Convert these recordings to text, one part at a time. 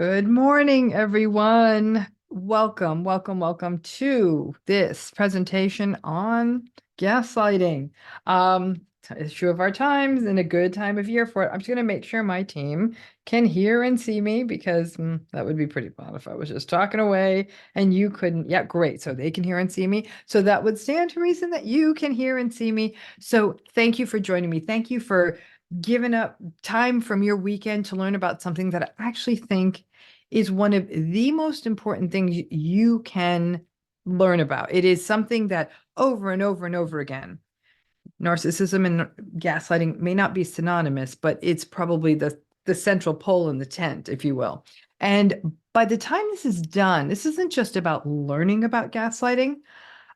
Good morning, everyone. Welcome to this presentation on gaslighting. Issue of our times and a good time of year for it. I'm just going to make sure my team can hear and see me because that would be pretty fun if I was just talking away and you couldn't. Yeah, great. So they can hear and see me. So that would stand to reason that you can hear and see me. So thank you for joining me. Thank you for giving up time from your weekend to learn about something that I actually think is one of the most important things you can learn about. It is something that over and over and over again, narcissism and gaslighting may not be synonymous, but it's probably the central pole in the tent, if you will. And by the time this is done, this isn't just about learning about gaslighting.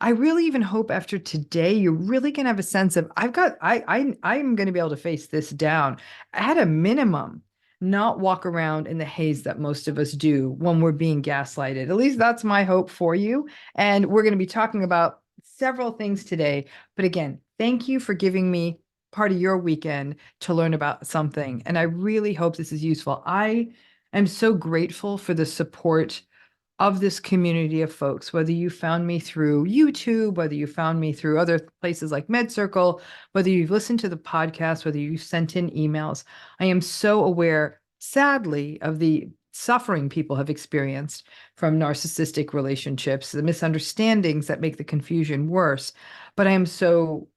I really even hope after today, you really can have a sense of I'm going to be able to face this down at a minimum, not walk around in the haze that most of us do when we're being gaslighted. At least that's my hope for you. And we're going to be talking about several things today. But again, thank you for giving me part of your weekend to learn about something. And I really hope this is useful. I am so grateful for the support of this community of folks, whether you found me through YouTube, whether you found me through other places like MedCircle, whether you've listened to the podcast, whether you sent in emails. I am so aware, sadly, of the suffering people have experienced from narcissistic relationships, the misunderstandings that make the confusion worse. But I am so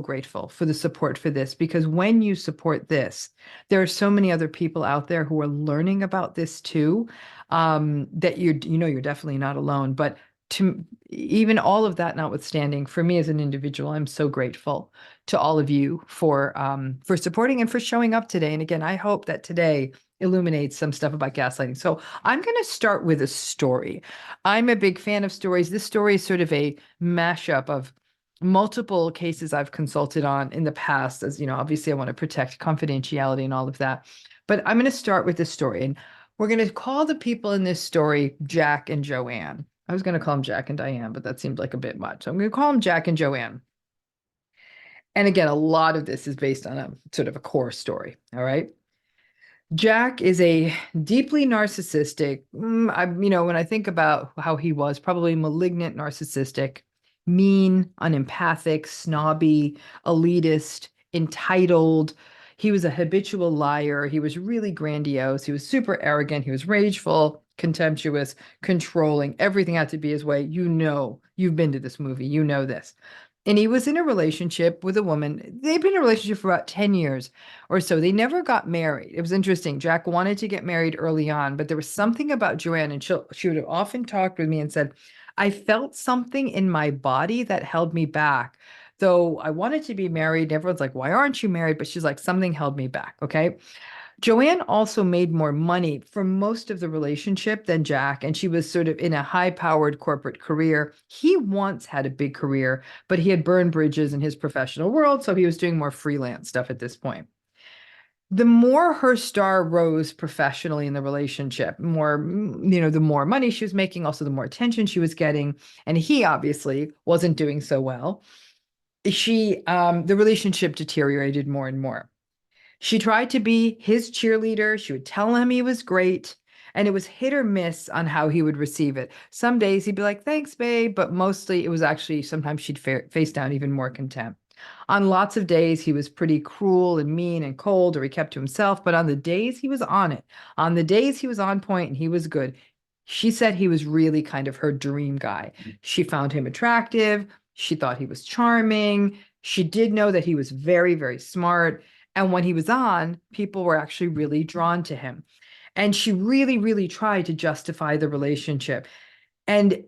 grateful for the support for this, because when you support this, there are so many other people out there who are learning about this too, that you're definitely not alone. But to even all of that notwithstanding, for me as an individual, I'm so grateful to all of you for supporting and for showing up today. And again, I hope that today illuminates some stuff about gaslighting. So I'm going to start with a story. I'm a big fan of stories. This story is sort of a mashup of multiple cases I've consulted on in the past. As you know, obviously I want to protect confidentiality and all of that. But I'm going to start with this story. And we're going to call the people in this story Jack and Joanne. I was going to call them Jack and Diane, but that seemed like a bit much. So I'm going to call them Jack and Joanne. And again, a lot of this is based on a sort of a core story. All right. Jack is a deeply narcissistic, when I think about how he was, probably malignant, narcissistic, mean, unempathic, snobby, elitist, entitled. He was a habitual liar. He was really grandiose. He was super arrogant. He was rageful, contemptuous, controlling. Everything had to be his way. You know, you've been to this movie. You know this. And he was in a relationship with a woman. They've been in a relationship for about 10 years or so. They never got married. It was interesting. Jack wanted to get married early on, but there was something about Joanne, and she would have often talked with me and said, I felt something in my body that held me back. Though I wanted to be married, and everyone's like, why aren't you married? But she's like, something held me back. Okay. Joanne also made more money for most of the relationship than Jack, and she was sort of in a high-powered corporate career. He once had a big career, but he had burned bridges in his professional world, so he was doing more freelance stuff at this point. The more her star rose professionally in the relationship, the more money she was making, also the more attention she was getting, and he obviously wasn't doing so well. The relationship deteriorated more and more. She tried to be his cheerleader. She would tell him he was great. And it was hit or miss on how he would receive it. Some days he'd be like, thanks, babe. But mostly it was actually sometimes she'd face down even more contempt. On lots of days, he was pretty cruel and mean and cold, or he kept to himself. But on the days he was on it, on the days he was on point and he was good, she said he was really kind of her dream guy. She found him attractive. She thought he was charming. She did know that he was very, very smart. And when he was on, people were actually really drawn to him. And she really, really tried to justify the relationship. And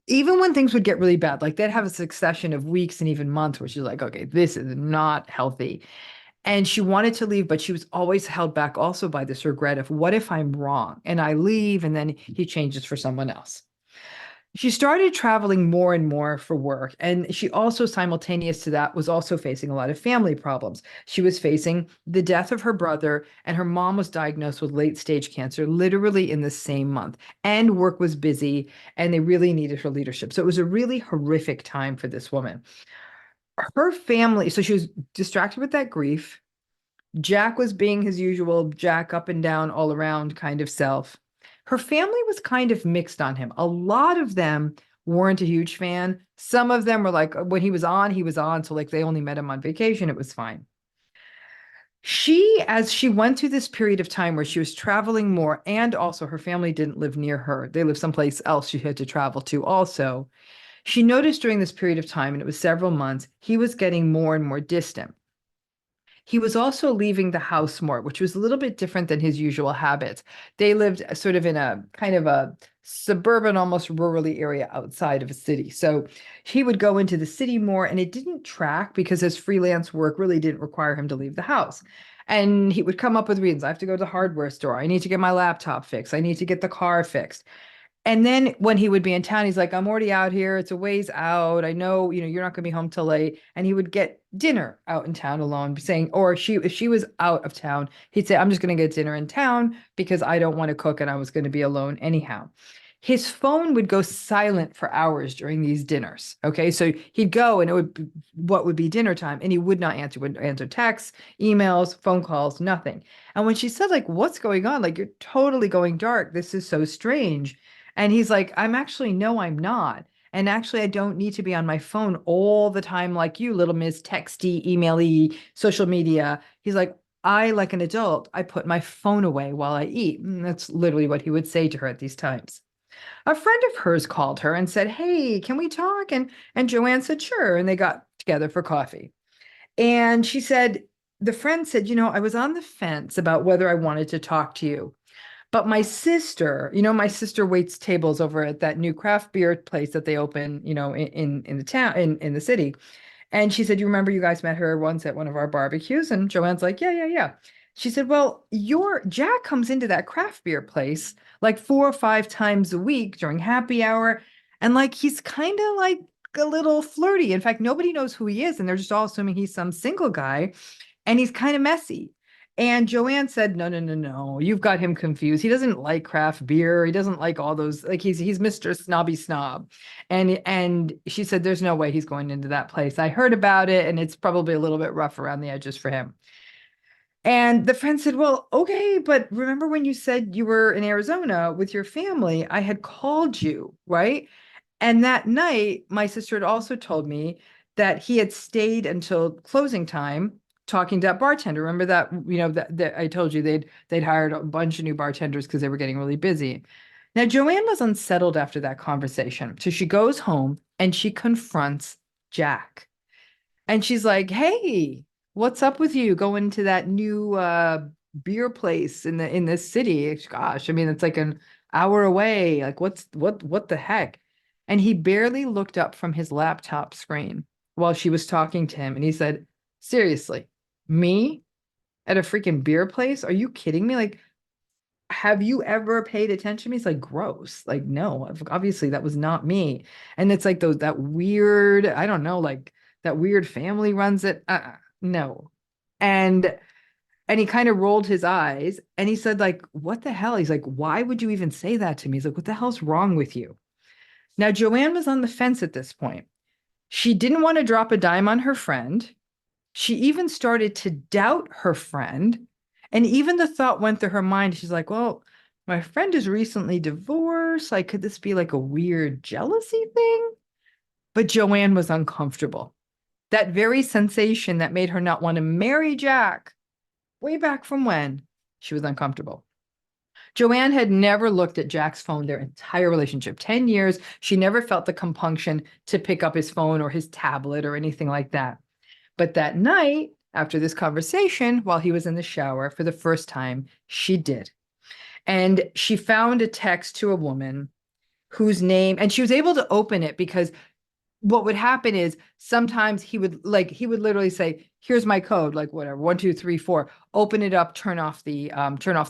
even when things would get really bad, like they'd have a succession of weeks and even months where she's like, okay, this is not healthy. And she wanted to leave, but she was always held back also by this regret of what if I'm wrong and I leave and then he changes for someone else. She started traveling more and more for work, and she also, simultaneous to that, was also facing a lot of family problems. She was facing the death of her brother, and her mom was diagnosed with late-stage cancer literally in the same month, and work was busy, and they really needed her leadership. So it was a really horrific time for this woman. Her family, so she was distracted with that grief. Jack was being his usual Jack up and down, all around kind of self. Her family was kind of mixed on him. A lot of them weren't a huge fan. Some of them were like, when he was on, he was on. So, like, they only met him on vacation. It was fine. As she went through this period of time where she was traveling more, and also her family didn't live near her, they lived someplace else she had to travel to also. She noticed during this period of time, and it was several months, he was getting more and more distant. He was also leaving the house more, which was a little bit different than his usual habits. They lived sort of in a kind of a suburban, almost rurally area outside of a city. So he would go into the city more, and it didn't track because his freelance work really didn't require him to leave the house. And he would come up with reasons. I have to go to the hardware store. I need to get my laptop fixed. I need to get the car fixed. And then when he would be in town, he's like, I'm already out here. It's a ways out. I know, you're not going to be home till late. And he would get dinner out in town alone, saying, or if she was out of town, he'd say, I'm just going to get dinner in town because I don't want to cook and I was going to be alone anyhow. His phone would go silent for hours during these dinners. Okay. So he'd go and it would be what would be dinner time, and he would not answer, wouldn't answer texts, emails, phone calls, nothing. And when she said, like, what's going on? Like, you're totally going dark. This is so strange. And he's like, no, I'm not. And actually, I don't need to be on my phone all the time like you, little miss, texty, emaily, social media. He's like, like an adult, I put my phone away while I eat. And that's literally what he would say to her at these times. A friend of hers called her and said, hey, can we talk? And Joanne said, sure. And they got together for coffee. And the friend said, I was on the fence about whether I wanted to talk to you. But my sister waits tables over at that new craft beer place that they open, in the town, in the city. And she said, you remember you guys met her once at one of our barbecues? And Joanne's like, yeah, yeah, yeah. She said, well, your Jack comes into that craft beer place like 4 or 5 times a week during happy hour. And like, he's kind of like a little flirty. In fact, nobody knows who he is. And they're just all assuming he's some single guy, and he's kind of messy. And Joanne said, no, no, no, no, you've got him confused. He doesn't like craft beer. He doesn't like all those, like he's Mr. Snobby Snob. And she said, there's no way he's going into that place. I heard about it, and it's probably a little bit rough around the edges for him. And the friend said, well, okay, but remember when you said you were in Arizona with your family? I had called you, right? And that night, my sister had also told me that he had stayed until closing time talking to that bartender. Remember that, that I told you they'd hired a bunch of new bartenders because they were getting really busy. Now, Joanne was unsettled after that conversation. So she goes home and she confronts Jack. And she's like, hey, what's up with you going to that new beer place in this city? Gosh, I mean, it's like an hour away. Like, what the heck? And he barely looked up from his laptop screen while she was talking to him. And he said, seriously, me at a freaking beer place? Are you kidding me? Like, have you ever paid attention to me? It's like, gross. Like, no, obviously that was not me. And it's like that weird, I don't know, like that weird family runs it. No. And he kind of rolled his eyes and he said, like, what the hell? He's like, why would you even say that to me? He's like, what the hell's wrong with you? Now, Joanne was on the fence at this point. She didn't want to drop a dime on her friend. She even started to doubt her friend. And even the thought went through her mind. She's like, well, my friend is recently divorced. Like, could this be like a weird jealousy thing? But Joanne was uncomfortable. That very sensation that made her not want to marry Jack, way back from when, she was uncomfortable. Joanne had never looked at Jack's phone their entire relationship. 10 years, she never felt the compunction to pick up his phone or his tablet or anything like that. But that night, after this conversation, while he was in the shower for the first time, she did. And she found a text to a woman whose name, and she was able to open it because what would happen is sometimes he would literally say, here's my code, like whatever, 1, 2, 3, 4, open it up, turn off the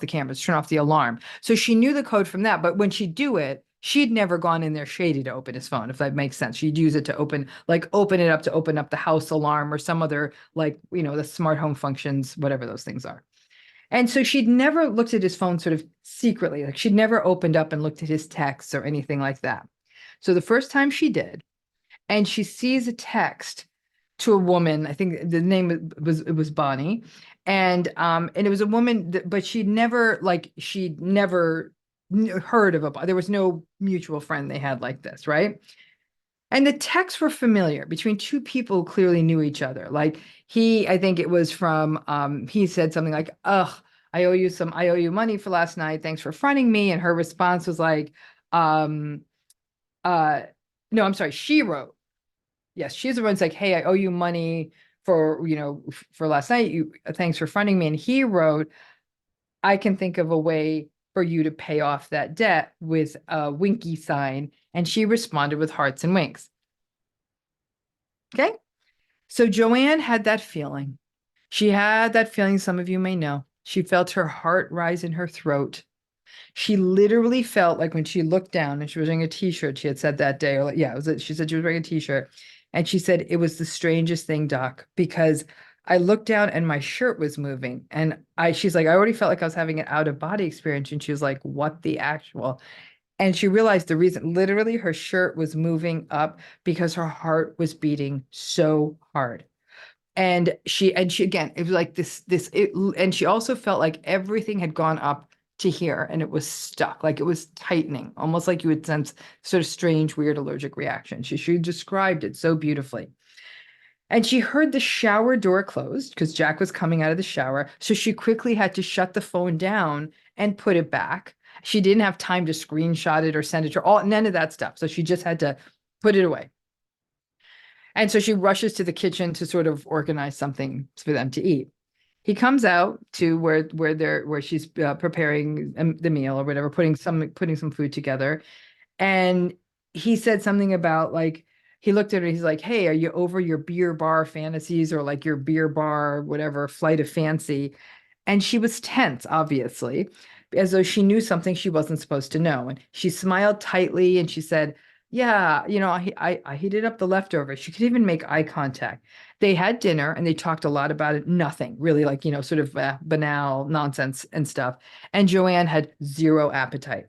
cameras, turn off the alarm. So she knew the code from that. But when she'd do it, she'd never gone in there shady to open his phone, if that makes sense. She'd use it to open it up to open up the house alarm or some other, the smart home functions, whatever those things are. And so she'd never looked at his phone sort of secretly. Like, she'd never opened up and looked at his texts or anything like that. So the first time she did, and she sees a text to a woman. I think the name was Bonnie. And it was a woman but she'd never heard of there was no mutual friend they had like this, right? And the texts were familiar between two people who clearly knew each other. Like I think it was from, he said something like, ugh, I owe you money for last night. Thanks for fronting me. And her response was like, um, uh, no, I'm sorry. She wrote, yes, she's the one's like, hey, I owe you money for, for last night. Thanks for fronting me. And he wrote, I can think of a way for you to pay off that debt with a winky sign. And she responded with hearts and winks. Okay. So Joanne had that feeling. She had that feeling, some of you may know. She felt her heart rise in her throat. She literally felt like when she looked down and she was wearing a t-shirt, she had said that day, or yeah, she said she was wearing a t-shirt. And she said, it was the strangest thing, Doc, because I looked down and my shirt was moving. And she's like, I already felt like I was having an out of body experience. And she was like, what the actual? And she realized the reason, literally her shirt was moving up because her heart was beating so hard. And she again, it was like and she also felt like everything had gone up to here and it was stuck, like it was tightening, almost like you would sense sort of strange, weird allergic reaction. She described it so beautifully. And she heard the shower door closed because Jack was coming out of the shower. So she quickly had to shut the phone down and put it back. She didn't have time to screenshot it or send it to none of that stuff. So she just had to put it away. And so she rushes to the kitchen to sort of organize something for them to eat. He comes out to where she's preparing the meal or whatever, putting some food together. And he said something about like, he looked at her, he's like, hey, are you over your beer bar fantasies or like your beer bar, whatever, flight of fancy? And she was tense, obviously, as though she knew something she wasn't supposed to know. And she smiled tightly and she said, yeah, I heated up the leftovers. She could even make eye contact. They had dinner and they talked a lot about it. Nothing really, like, sort of banal nonsense and stuff. And Joanne had zero appetite.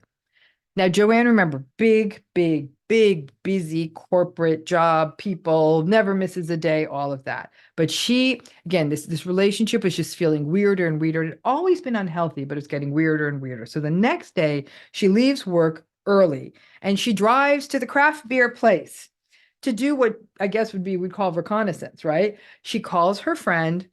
Now, Joanne, remember, big, big, big, busy corporate job, people, never misses a day, all of that. But she, again, this relationship was just feeling weirder and weirder. It had always been unhealthy, but it's getting weirder and weirder. So the next day, she leaves work early and she drives to the craft beer place to do what I guess we'd call reconnaissance, right? She calls her friend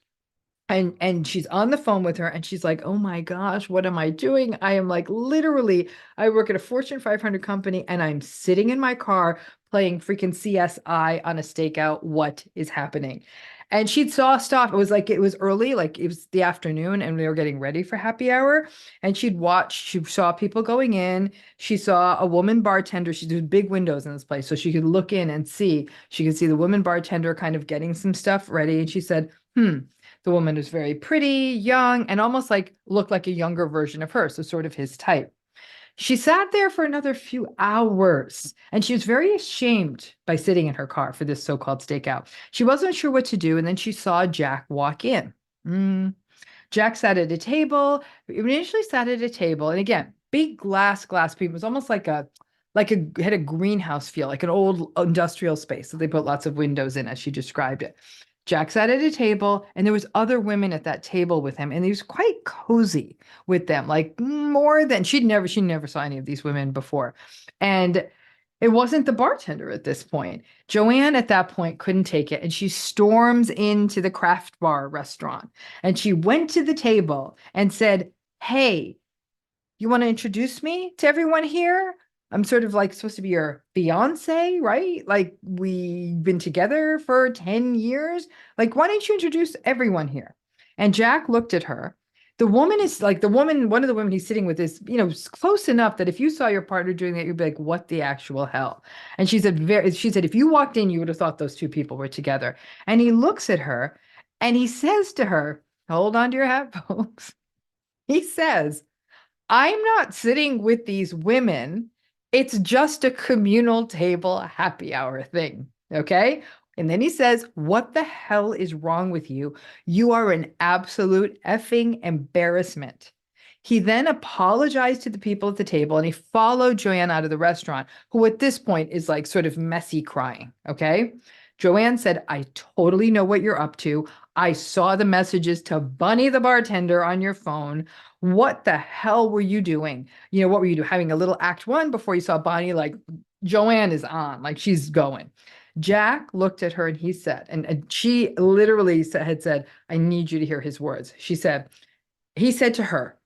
and she's on the phone with her and she's like, oh my gosh, what am I doing? I am like, literally, I work at a Fortune 500 company and I'm sitting in my car playing freaking CSI on a stakeout. What is happening? And she'd saw stuff. It was early, like it was the afternoon and we were getting ready for happy hour. And she saw people going in. She saw a woman bartender. She did big windows in this place. So she could look in and she could see the woman bartender kind of getting some stuff ready. And she said, the woman was very pretty, young, and almost like looked like a younger version of her, so sort of his type. She sat there for another few hours, and she was very ashamed by sitting in her car for this so-called stakeout. She wasn't sure what to do, and then she saw Jack walk in. Jack sat at a table. He initially sat at a table, and again, big glass people. It was almost had a greenhouse feel, like an old industrial space that they put lots of windows in, as she described it. Jack sat at a table and there was other women at that table with him and he was quite cozy with them, like more than she never saw any of these women before. And it wasn't the bartender at this point. Joanne at that point couldn't take it and she storms into the craft bar restaurant and she went to the table and said, hey, you want to introduce me to everyone here? I'm sort of like supposed to be your fiance, right? Like we've been together for 10 years. Like, why don't you introduce everyone here? And Jack looked at her. One of the women he's sitting with is, close enough that if you saw your partner doing that, you'd be like, what the actual hell? And she said, if you walked in, you would have thought those two people were together. And he looks at her and he says to her, hold on to your hat, folks. He says, I'm not sitting with these women. It's just a communal table happy hour thing. Okay. And then he says, what the hell is wrong with you? You are an absolute effing embarrassment. He then apologized to the people at the table and he followed Joanne out of the restaurant, who at this point is like sort of messy crying. Okay. Joanne said, I totally know what you're up to. I saw the messages to Bunny the bartender on your phone. What the hell were you doing? What were you doing? Having a little act one before you saw Bonnie, like, Joanne is on, like she's going. Jack looked at her and he said, and she literally had said, I need you to hear his words. He said to her,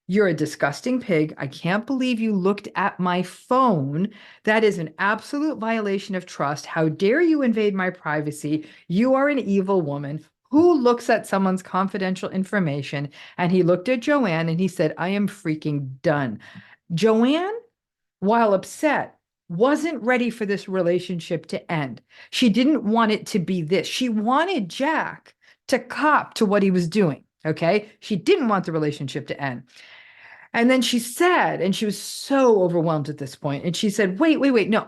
you're a disgusting pig. I can't believe you looked at my phone. That is an absolute violation of trust. How dare you invade my privacy? You are an evil woman. Who looks at someone's confidential information? And he looked at Joanne and he said, I am freaking done. Joanne, while upset, wasn't ready for this relationship to end. She didn't want it to be this. She wanted Jack to cop to what he was doing. Okay. She didn't want the relationship to end. And then she said, and she was so overwhelmed at this point, and she said, wait, no,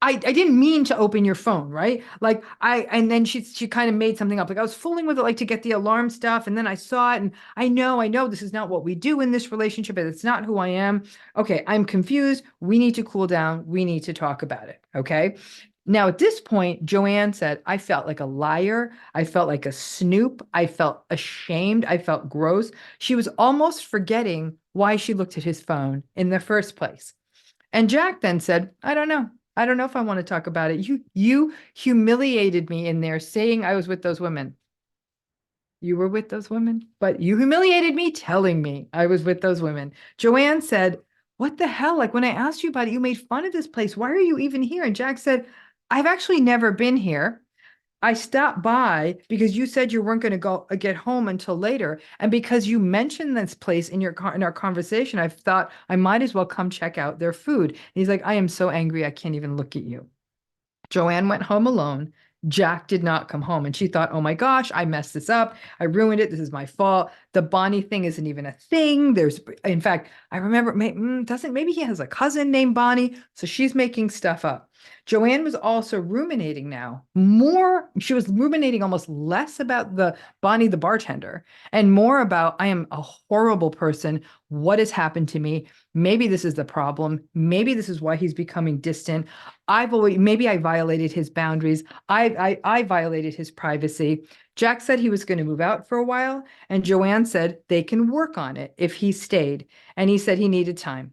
I didn't mean to open your phone, right? Like and then she kind of made something up. Like I was fooling with it, like to get the alarm stuff. And then I saw it and I know this is not what we do in this relationship, and it's not who I am. Okay, I'm confused. We need to cool down. We need to talk about it. Okay. Now, at this point, Joanne said, I felt like a liar. I felt like a snoop. I felt ashamed. I felt gross. She was almost forgetting why she looked at his phone in the first place. And Jack then said, I don't know. I don't know if I want to talk about it. You humiliated me in there saying I was with those women. You were with those women, but you humiliated me telling me I was with those women. Joanne said, what the hell? Like when I asked you about it, you made fun of this place. Why are you even here? And Jack said, I've actually never been here. I stopped by because you said you weren't going to go get home until later. And because you mentioned this place in our conversation, I thought I might as well come check out their food. And he's like, I am so angry. I can't even look at you. Joanne went home alone. Jack did not come home. And she thought, oh my gosh, I messed this up. I ruined it. This is my fault. The Bonnie thing isn't even a thing. In fact, I remember, maybe he has a cousin named Bonnie. So she's making stuff up. Joanne was also ruminating now more. She was ruminating almost less about the Bonnie, the bartender, and more about, I am a horrible person. What has happened to me? Maybe this is the problem. Maybe this is why he's becoming distant. Maybe I violated his boundaries. I violated his privacy. Jack said he was going to move out for a while, and Joanne said they can work on it if he stayed, and he said he needed time.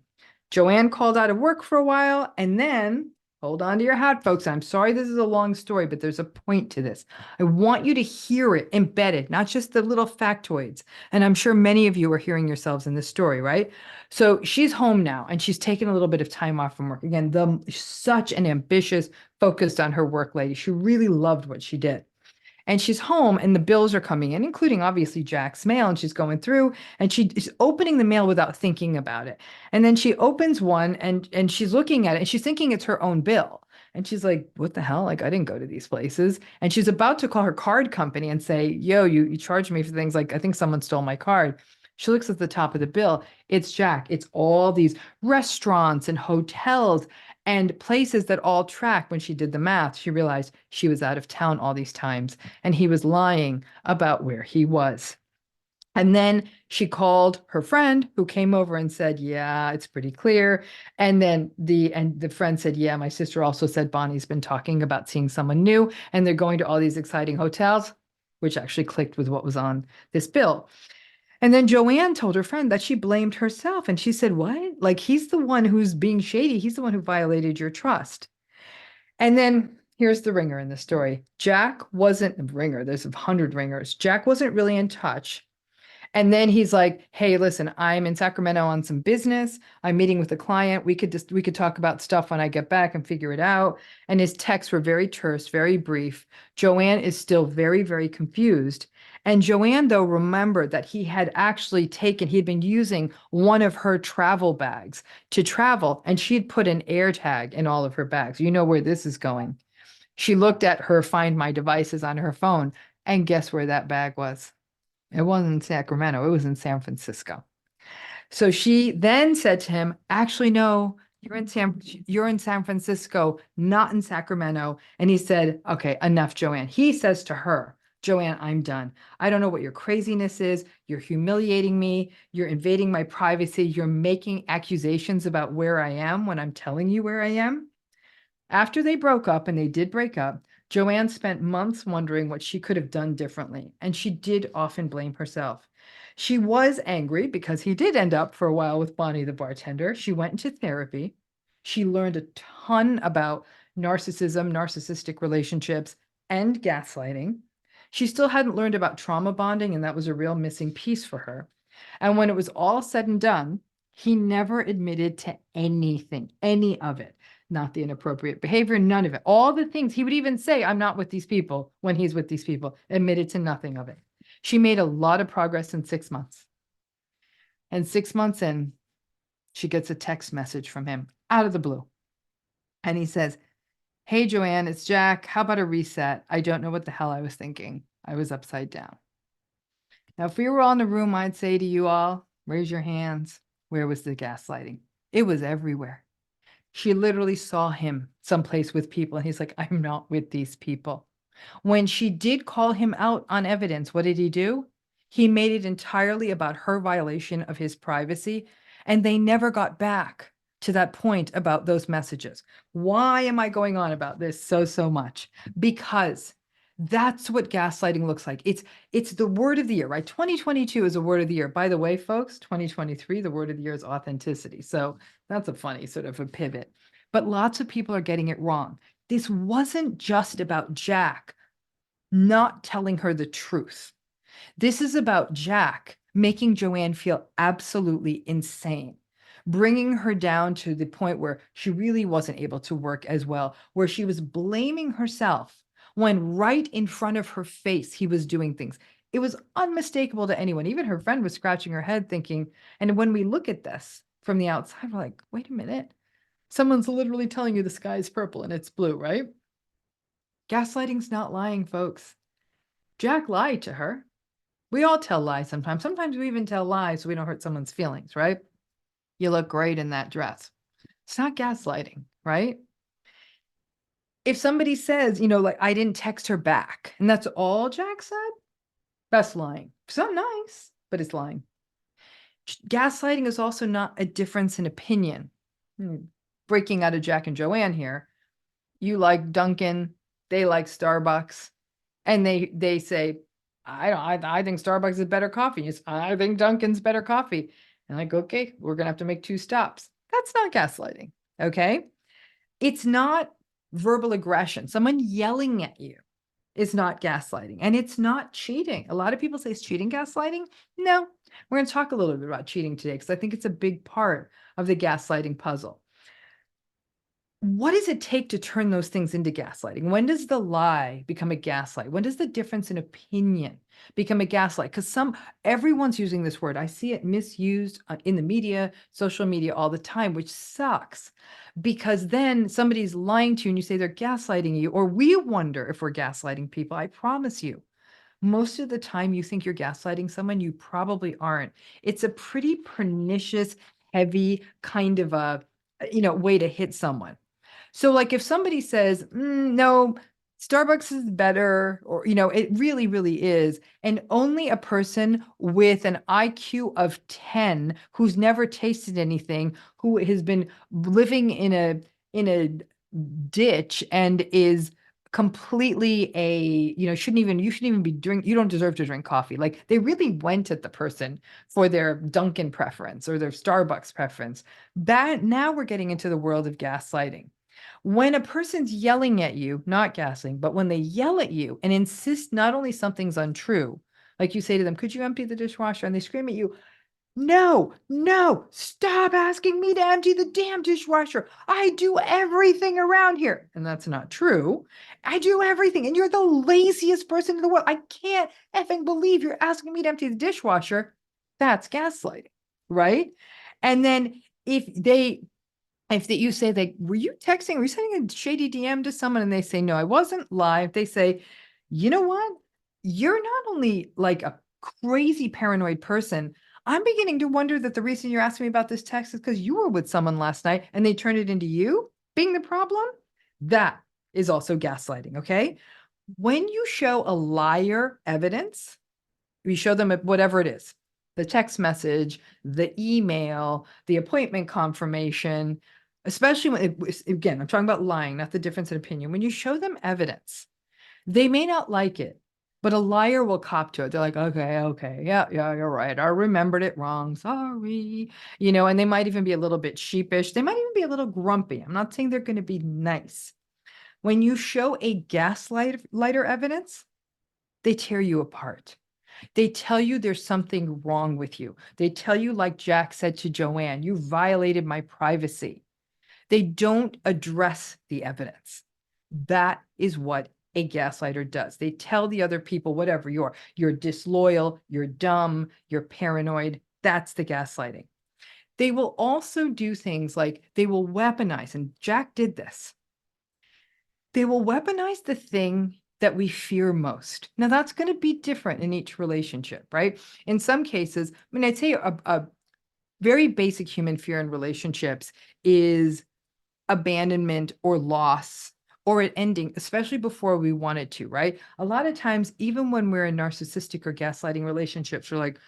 Joanne called out of work for a while, and then, hold on to your hat, folks. I'm sorry this is a long story, but there's a point to this. I want you to hear it embedded, not just the little factoids. And I'm sure many of you are hearing yourselves in this story, right? So she's home now, and she's taken a little bit of time off from work. Again, such an ambitious, focused on her work lady. She really loved what she did. And she's home and the bills are coming in, including obviously Jack's mail. And she's going through and she is opening the mail without thinking about it. And then she opens one and she's looking at it and she's thinking it's her own bill. And she's like, what the hell? Like, I didn't go to these places. And she's about to call her card company and say, yo, you charged me for things like, I think someone stole my card. She looks at the top of the bill. It's Jack. It's all these restaurants and hotels and places that all track. When she did the math, she realized she was out of town all these times and he was lying about where he was. And then she called her friend who came over and said, yeah, it's pretty clear. And then the friend said, yeah, my sister also said Bonnie's been talking about seeing someone new and they're going to all these exciting hotels, which actually clicked with what was on this bill. And then Joanne told her friend that she blamed herself. And she said, what? Like, he's the one who's being shady. He's the one who violated your trust. And then here's the ringer in the story. Jack wasn't a ringer. There's 100 ringers. Jack wasn't really in touch. And then he's like, hey, listen, I'm in Sacramento on some business. I'm meeting with a client. We could talk about stuff when I get back and figure it out. And his texts were very terse, very brief. Joanne is still very, very confused. And Joanne, though, remembered that he had been using one of her travel bags to travel, and she had put an air tag in all of her bags. You know where this is going. She looked at her Find My Devices on her phone, and guess where that bag was? It wasn't in Sacramento. It was in San Francisco. So she then said to him, actually, no, you're in San Francisco, not in Sacramento. And he said, okay, enough, Joanne. He says to her, Joanne, I'm done. I don't know what your craziness is. You're humiliating me. You're invading my privacy. You're making accusations about where I am when I'm telling you where I am. After they broke up, and they did break up, Joanne spent months wondering what she could have done differently, and she did often blame herself. She was angry because he did end up for a while with Bonnie the bartender. She went into therapy. She learned a ton about narcissism, narcissistic relationships, and gaslighting. She still hadn't learned about trauma bonding, and that was a real missing piece for her. And when it was all said and done, he never admitted to anything, any of it. Not the inappropriate behavior, none of it. All the things he would even say, I'm not with these people when he's with these people, admitted to nothing of it. She made a lot of progress in 6 months. And 6 months in, she gets a text message from him out of the blue. And he says, "Hey, Joanne, it's Jack. How about a reset? I don't know what the hell I was thinking. I was upside down." Now, if we were all in the room, I'd say to you all, raise your hands. Where was the gaslighting? It was everywhere. She literally saw him someplace with people, and he's like, I'm not with these people. When she did call him out on evidence, what did he do? He made it entirely about her violation of his privacy, and they never got back to that point about those messages. Why am I going on about this so much? Because that's what gaslighting looks like. It's the word of the year, right? 2022 is a word of the year. By the way, folks, 2023, the word of the year is authenticity. So that's a funny sort of a pivot. But lots of people are getting it wrong. This wasn't just about Jack not telling her the truth. This is about Jack making Joanne feel absolutely insane, bringing her down to the point where she really wasn't able to work as well, where she was blaming herself when right in front of her face he was doing things. It was unmistakable to anyone. Even her friend was scratching her head thinking, and when we look at this from the outside, we're like, wait a minute. Someone's literally telling you the sky is purple and it's blue, right? Gaslighting's not lying, folks. Jack lied to her. We all tell lies sometimes. Sometimes we even tell lies so we don't hurt someone's feelings, right? You look great in that dress. It's not gaslighting, right? If somebody says, like, I didn't text her back, and that's all Jack said, that's lying. It's not nice, but it's lying. Gaslighting is also not a difference in opinion. Breaking out of Jack and Joanne here. You like Dunkin', they like Starbucks, and they say, I think Starbucks is better coffee. I think Dunkin's better coffee. And like, okay, we're gonna have to make 2 stops. That's not gaslighting, okay? It's not verbal aggression. Someone yelling at you is not gaslighting, and it's not cheating. A lot of people say it's cheating, gaslighting. No, we're gonna talk a little bit about cheating today because I think it's a big part of the gaslighting puzzle. What does it take to turn those things into gaslighting? When does the lie become a gaslight? When does the difference in opinion become a gaslight? Because everyone's using this word. I see it misused in the media, social media all the time, which sucks. Because then somebody's lying to you and you say they're gaslighting you, or we wonder if we're gaslighting people. I promise you, most of the time you think you're gaslighting someone, you probably aren't. It's a pretty pernicious, heavy kind of a way to hit someone. So like if somebody says, no, Starbucks is better, or, it really, really is. And only a person with an IQ of 10 who's never tasted anything, who has been living in a ditch and is completely you shouldn't even be you don't deserve to drink coffee. Like they really went at the person for their Dunkin' preference or their Starbucks preference. That now we're getting into the world of gaslighting. When a person's yelling at you, not gaslighting, but when they yell at you and insist not only something's untrue, like you say to them, could you empty the dishwasher? And they scream at you, no, stop asking me to empty the damn dishwasher. I do everything around here. And that's not true. I do everything. And you're the laziest person in the world. I can't effing believe you're asking me to empty the dishwasher. That's gaslighting, right? And then if you say were you sending a shady DM to someone? And they say, no, I wasn't live. They say, you know what? You're not only like a crazy paranoid person. I'm beginning to wonder that the reason you're asking me about this text is because you were with someone last night and they turned it into you being the problem. That is also gaslighting, okay? When you show a liar evidence, you show them whatever it is, the text message, the email, the appointment confirmation, especially when, again, I'm talking about lying, not the difference in opinion. When you show them evidence They may not like it, but a liar will cop to it. They're like, okay, yeah, you're right. I remembered it wrong. Sorry. And they might even be a little bit sheepish. They might even be a little grumpy. I'm not saying they're going to be nice. When you show a gaslighter evidence, they tear you apart. They tell you there's something wrong with you. They tell you, like Jack said to Joanne, you violated my privacy. They don't address the evidence. That is what a gaslighter does. They tell the other people, whatever you're disloyal, you're dumb, you're paranoid. That's the gaslighting. They will also do things like they will weaponize, and Jack did this. They will weaponize the thing that we fear most. Now, that's going to be different in each relationship, right? In some cases, I'd say a very basic human fear in relationships is abandonment or loss or it ending, especially before we want it to, right? A lot of times, even when we're in narcissistic or gaslighting relationships, we're like,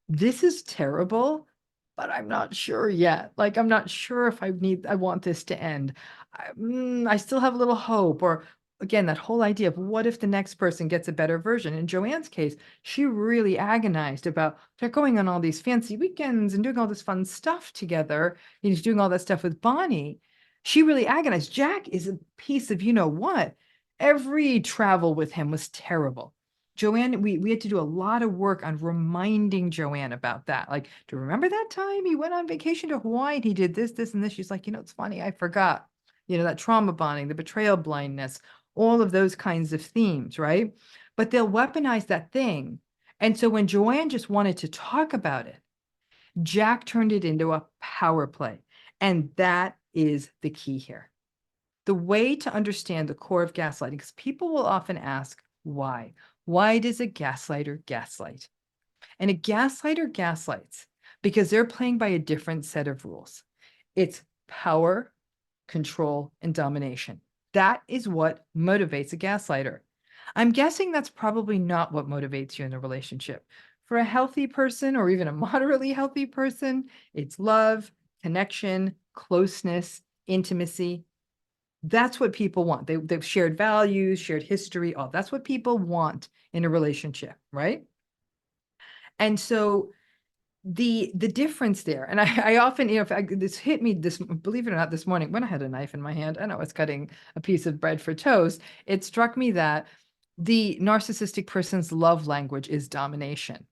this is terrible, but I'm not sure yet. Like, I'm not sure if I want this to end. I still have a little hope. Or again, that whole idea of what if the next person gets a better version? In Joanne's case, she really agonized about they're going on all these fancy weekends and doing all this fun stuff together. He's doing all that stuff with Bonnie. She really agonized. Jack is a piece of what. Every travel with him was terrible. Joanne, we had to do a lot of work on reminding Joanne about that. Like, do you remember that time he went on vacation to Hawaii and he did this, this, and this? She's like, it's funny, I forgot. That trauma bonding, the betrayal blindness, all of those kinds of themes, right? But they'll weaponize that thing. And so when Joanne just wanted to talk about it, Jack turned it into a power play. And that is the key here. The way to understand the core of gaslighting, because people will often ask, why? Why does a gaslighter gaslight? And a gaslighter gaslights because they're playing by a different set of rules. It's power, control, and domination. That is what motivates a gaslighter. I'm guessing that's probably not what motivates you in a relationship. For a healthy person or even a moderately healthy person, it's love, connection, closeness, intimacy. That's what people want. They've shared values, shared history, all that's what people want in a relationship, right? And so the difference there, and I often, this hit me believe it or not, this morning when I had a knife in my hand and I was cutting a piece of bread for toast, it struck me that the narcissistic person's love language is domination.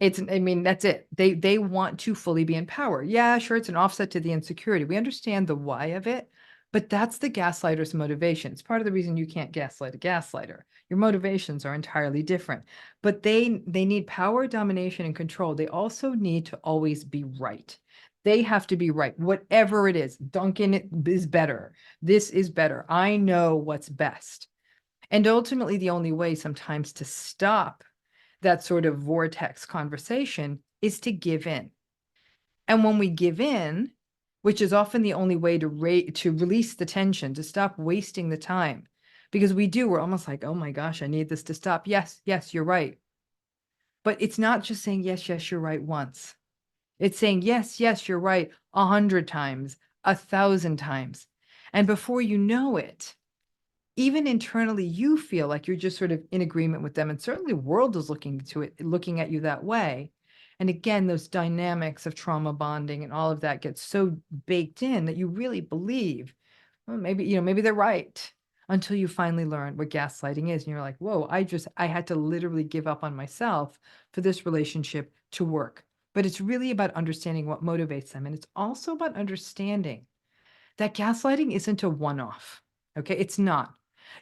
That's it. They want to fully be in power. Yeah, sure, it's an offset to the insecurity. We understand the why of it, but that's the gaslighter's motivation. It's part of the reason you can't gaslight a gaslighter. Your motivations are entirely different. But they need power, domination, and control. They also need to always be right. They have to be right. Whatever it is, Duncan is better. This is better. I know what's best. And ultimately, the only way sometimes to stop that sort of vortex conversation is to give in. And when we give in, which is often the only way to release the tension, to stop wasting the time, because we're almost like, oh my gosh, I need this to stop. Yes, you're right. But it's not just saying, yes, you're right once. It's saying, yes, you're right 100 times, 1,000 times. And before you know it, even internally, you feel like you're just sort of in agreement with them. And certainly the world is looking at you that way. And again, those dynamics of trauma bonding and all of that gets so baked in that you really believe, well, maybe they're right, until you finally learn what gaslighting is. And you're like, whoa, I had to literally give up on myself for this relationship to work. But it's really about understanding what motivates them. And it's also about understanding that gaslighting isn't a one-off. Okay, it's not.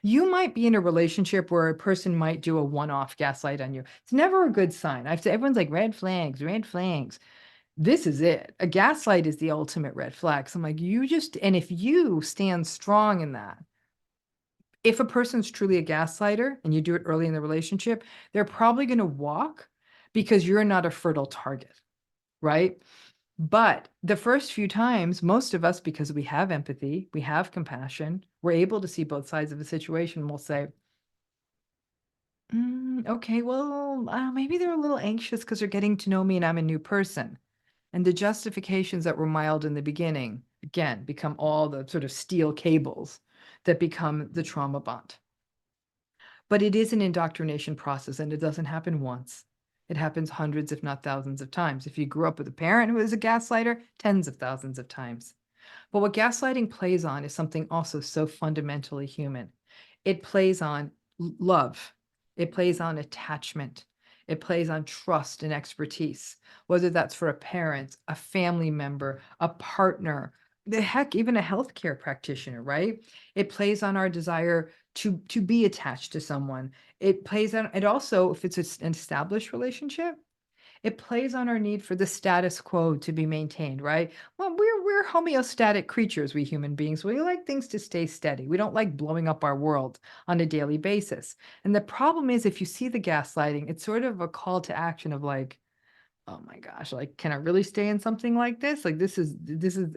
You might be in a relationship where a person might do a one-off gaslight on you. It's never a good sign. I've said everyone's like red flags, red flags. This is it. A gaslight is the ultimate red flag. So I'm like, and if you stand strong in that, if a person's truly a gaslighter and you do it early in the relationship, they're probably going to walk because you're not a fertile target, right? But the first few times, most of us, because we have empathy, we have compassion, we're able to see both sides of a situation. We'll say, okay, well, maybe they're a little anxious because they're getting to know me and I'm a new person. And the justifications that were mild in the beginning, again, become all the sort of steel cables that become the trauma bond. But it is an indoctrination process, and it doesn't happen once. It happens hundreds, if not thousands of times. If you grew up with a parent who is a gaslighter, tens of thousands of times. But what gaslighting plays on is something also so fundamentally human. It plays on love. It plays on attachment. It plays on trust and expertise, whether that's for a parent, a family member, a partner, the heck, even a healthcare practitioner, right? It plays on our desire to be attached to someone. It plays on it also, if it's an established relationship, it plays on our need for the status quo to be maintained, right? Well, we're homeostatic creatures, we human beings. We like things to stay steady. We don't like blowing up our world on a daily basis. And the problem is, if you see the gaslighting, it's sort of a call to action of like, oh my gosh, like, can I really stay in something like this? Like,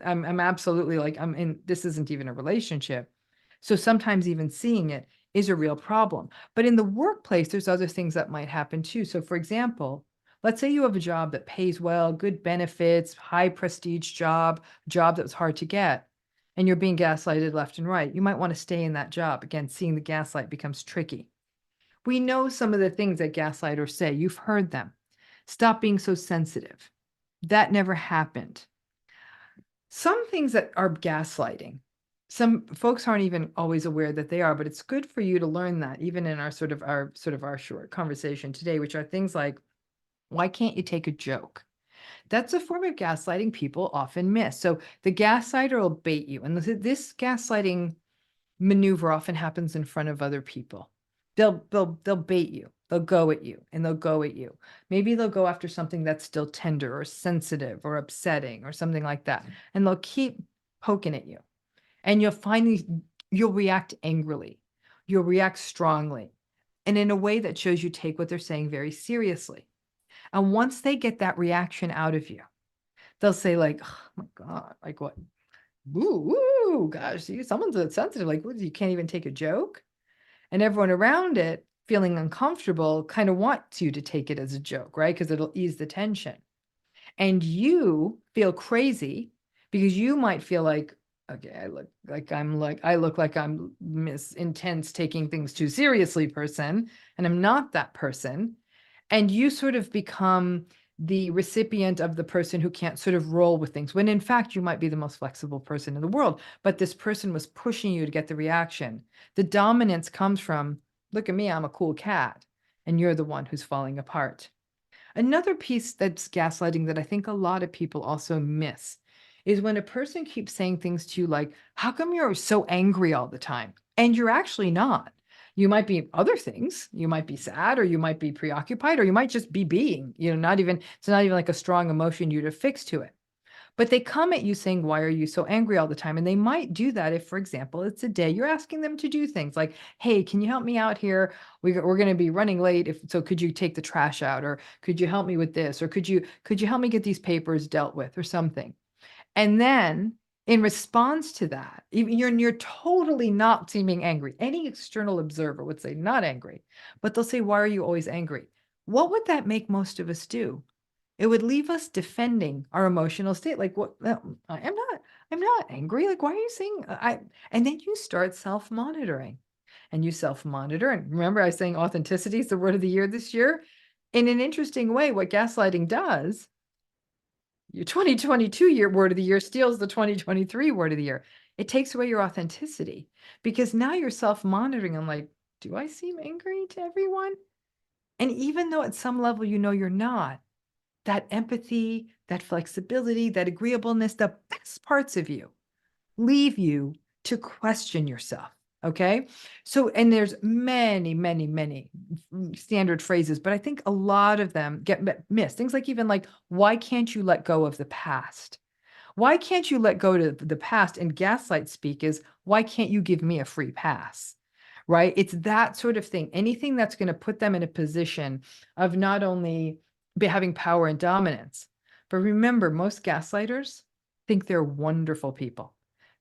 I'm absolutely like, this isn't even a relationship. So sometimes even seeing it is a real problem. But in the workplace, there's other things that might happen too. So for example, let's say you have a job that pays well, good benefits, high prestige job that's hard to get, and you're being gaslighted left and right. You might want to stay in that job. Again, seeing the gaslight becomes tricky. We know some of the things that gaslighters say. You've heard them. Stop being so sensitive. That never happened. Some things that are gaslighting, some folks aren't even always aware that they are, but it's good for you to learn that even in our short conversation today, which are things like, why can't you take a joke? That's a form of gaslighting people often miss. So the gaslighter will bait you. And this gaslighting maneuver often happens in front of other people. They'll bait you. They'll go at you and they'll go at you. Maybe they'll go after something that's still tender or sensitive or upsetting or something like that. And they'll keep poking at you. And you'll react angrily. You'll react strongly. And in a way that shows you take what they're saying very seriously. And once they get that reaction out of you, they'll say like, oh my God, like what? Woo, gosh, see, someone's sensitive. Like, what, you can't even take a joke? And everyone around it, feeling uncomfortable, kind of wants you to take it as a joke, right? Because it'll ease the tension. And you feel crazy because you might feel like, okay, I look like I'm Miss Intense, taking things too seriously person, and I'm not that person. And you sort of become the recipient of the person who can't sort of roll with things, when in fact you might be the most flexible person in the world, but this person was pushing you to get the reaction. The dominance comes from, look at me, I'm a cool cat, and you're the one who's falling apart. Another piece that's gaslighting that I think a lot of people also miss is when a person keeps saying things to you like, how come you're so angry all the time? And you're actually not. You might be other things. You might be sad, or you might be preoccupied, or you might just be being, it's not even like a strong emotion you'd affix to it. But they come at you saying, why are you so angry all the time? And they might do that if, for example, it's a day you're asking them to do things like, hey, can you help me out here? We're going to be running late. So could you take the trash out? Or could you help me with this? Or could you help me get these papers dealt with or something? And then in response to that, even you're totally not seeming angry. Any external observer would say not angry, but they'll say, why are you always angry? What would that make most of us do? It would leave us defending our emotional state. Like, what? No, I'm not angry. Like, why are you saying and then you start self-monitoring, and you self-monitor. And remember, I was saying authenticity is the word of the year this year. In an interesting way, what gaslighting does, your 2022 year word of the year steals the 2023 word of the year. It takes away your authenticity because now you're self-monitoring. I'm like, do I seem angry to everyone? And even though at some level, you're not, that empathy, that flexibility, that agreeableness, the best parts of you leave you to question yourself. Okay. So, and there's many, many, many standard phrases, but I think a lot of them get missed. Things like, even like, why can't you let go of the past? Why can't you let go to the past? And gaslight speak is, why can't you give me a free pass? Right? It's that sort of thing. Anything that's going to put them in a position of not only having power and dominance, but remember, most gaslighters think they're wonderful people.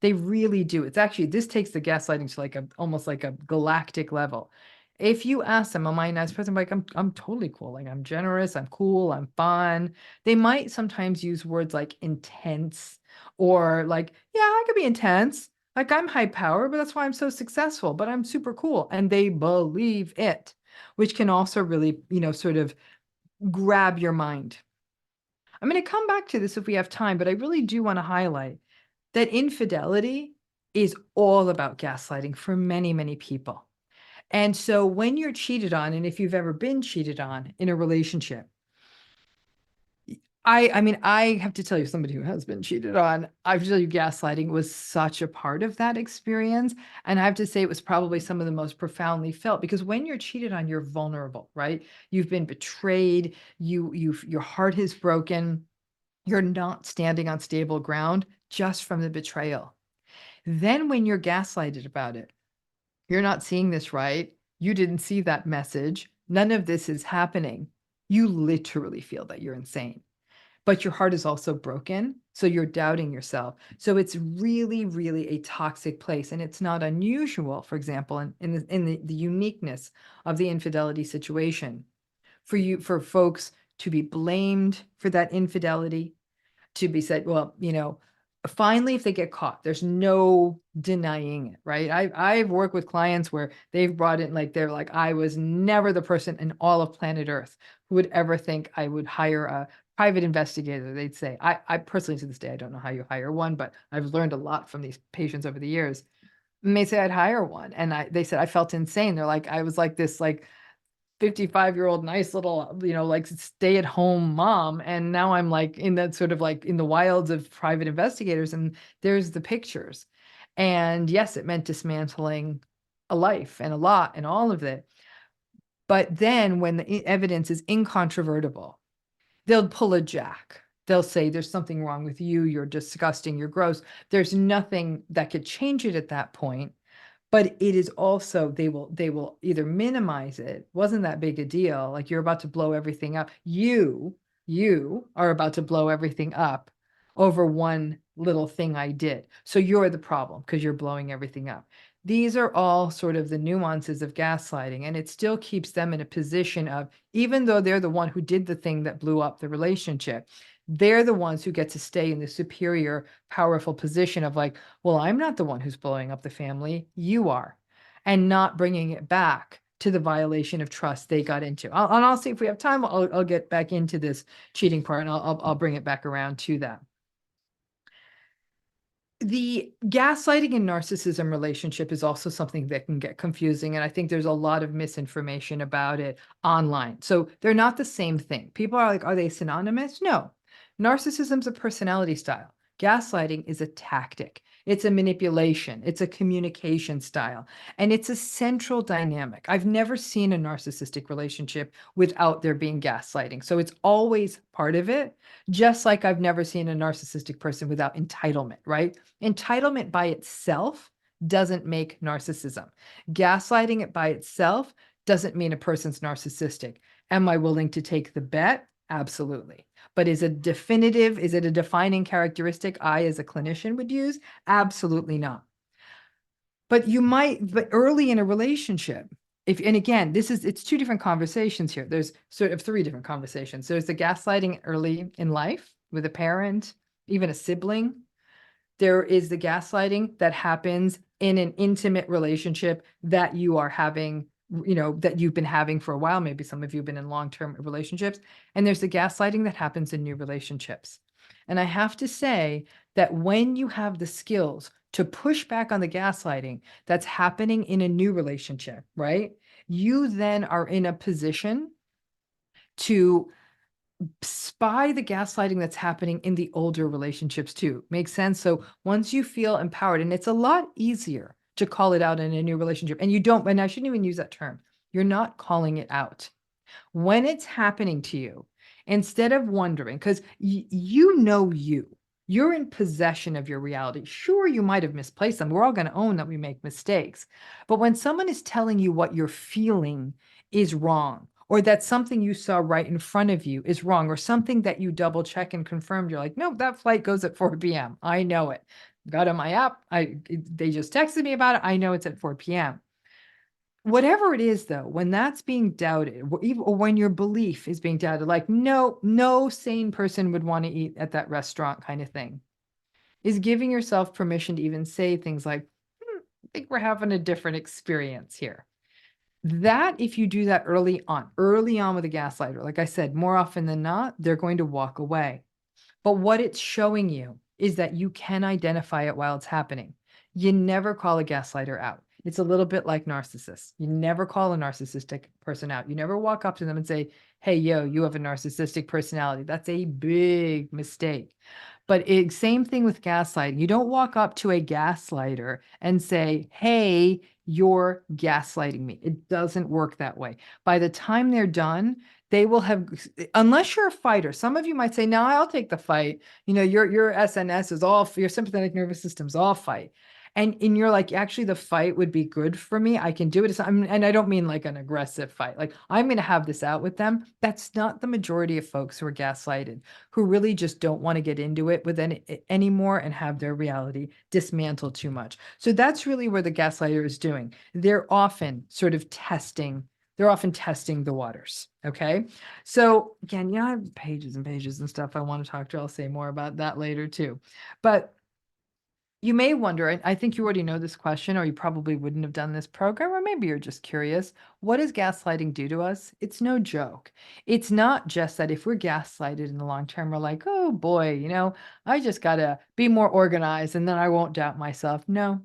They really do. It's actually, this takes the gaslighting to like almost like a galactic level. If you ask them, am I a nice person? Like, I'm totally cool. Like, I'm generous, I'm cool, I'm fun. They might sometimes use words like intense, or like, yeah, I could be intense, Like, I'm high power, but that's why I'm so successful, but I'm super cool. And they believe it, which can also really, sort of grab your mind. I'm going to come back to this if we have time, but I really do want to highlight that infidelity is all about gaslighting for many, many people. And so when you're cheated on, and if you've ever been cheated on in a relationship, I mean, I have to tell you, somebody who has been cheated on, I have to tell you, gaslighting was such a part of that experience. And I have to say, it was probably some of the most profoundly felt, because when you're cheated on, you're vulnerable, right? You've been betrayed, your heart is broken, you're not standing on stable ground just from the betrayal. Then when you're gaslighted about it, you're not seeing this right. You didn't see that message. None of this is happening. You literally feel that you're insane, but your heart is also broken. So you're doubting yourself. So it's really, really a toxic place. And it's not unusual, for example, in the uniqueness of the infidelity situation, for folks to be blamed for that infidelity, to be said, well, finally, if they get caught, there's no denying it, right? I've worked with clients where they've brought in, like, they're like, I was never the person in all of planet Earth who would ever think I would hire a private investigator. They'd say, I personally, to this day, I don't know how you hire one, but I've learned a lot from these patients over the years. And they say I'd hire one. And they said I felt insane. They're like, I was like this, like, 55-year-old nice little, like, stay-at-home mom, and now I'm, like, in that sort of, like, in the wilds of private investigators, and there's the pictures. And yes, it meant dismantling a life and a lot and all of it. But then when the evidence is incontrovertible, they'll pull a Jack. They'll say, there's something wrong with you, you're disgusting, you're gross. There's nothing that could change it at that point. But it is also, they will either minimize it. Wasn't that big a deal? Like, you're about to blow everything up. You are about to blow everything up over one little thing I did. So you're the problem because you're blowing everything up. These are all sort of the nuances of gaslighting, and it still keeps them in a position of, even though they're the one who did the thing that blew up the relationship, they're the ones who get to stay in the superior, powerful position of, like, well, I'm not the one who's blowing up the family, you are, and not bringing it back to the violation of trust they got into. I'll see if we have time. I'll get back into this cheating part, and I'll bring it back around to that. The gaslighting and narcissism relationship is also something that can get confusing, and I think there's a lot of misinformation about it online. So they're not the same thing. People are like, are they synonymous? No. Narcissism's a personality style. Gaslighting is a tactic. It's a manipulation. It's a communication style. And it's a central dynamic. I've never seen a narcissistic relationship without there being gaslighting. So it's always part of it, just like I've never seen a narcissistic person without entitlement, right? Entitlement by itself doesn't make narcissism. Gaslighting it by itself doesn't mean a person's narcissistic. Am I willing to take the bet? Absolutely. But is it a defining characteristic I as a clinician would use? Absolutely not. But early in a relationship, and again, it's two different conversations here. There's sort of three different conversations. There's the gaslighting early in life with a parent, even a sibling. There is the gaslighting that happens in an intimate relationship that you are having, that you've been having for a while. Maybe some of you have been in long-term relationships. And there's the gaslighting that happens in new relationships. And I have to say that when you have the skills to push back on the gaslighting that's happening in a new relationship, right? You then are in a position to spy the gaslighting that's happening in the older relationships too. Makes sense? So once you feel empowered, and it's a lot easier to call it out in a new relationship, and and I shouldn't even use that term. You're not calling it out. When it's happening to you, instead of wondering, because you're in possession of your reality. Sure, you might have misplaced them. We're all going to own that we make mistakes. But when someone is telling you what you're feeling is wrong, or that something you saw right in front of you is wrong, or something that you double check and confirmed, you're like, no, that flight goes at 4 p.m. I know it. Got on my app. They just texted me about it. I know it's at 4 p.m. Whatever it is, though, when that's being doubted, or when your belief is being doubted, like, no sane person would want to eat at that restaurant kind of thing, is giving yourself permission to even say things like, I think we're having a different experience here. That, if you do that early on with a gaslighter, like I said, more often than not, they're going to walk away. But what it's showing you is that you can identify it while it's happening. You never call a gaslighter out. It's a little bit like narcissists. You never call a narcissistic person out. You never walk up to them and say, hey, yo, you have a narcissistic personality. That's a big mistake. But same thing with gaslighting. You don't walk up to a gaslighter and say, hey, you're gaslighting me. It doesn't work that way. By the time they're done, they will have, unless you're a fighter. Some of you might say, no, I'll take the fight. You know, your SNS is all, your sympathetic nervous system's all fight. And you're like, actually, the fight would be good for me. I can do it. And I don't mean like an aggressive fight. Like, I'm going to have this out with them. That's not the majority of folks who are gaslighted, who really just don't want to get into it with anymore and have their reality dismantled too much. So that's really where the gaslighter is doing. They're often testing the waters. Okay. So again, yeah, I have pages and pages and stuff I want to talk to. I'll say more about that later too. But you may wonder, and I think you already know this question, or you probably wouldn't have done this program, or maybe you're just curious. What does gaslighting do to us? It's no joke. It's not just that if we're gaslighted in the long term, we're like, oh boy, you know, I just got to be more organized and then I won't doubt myself. No,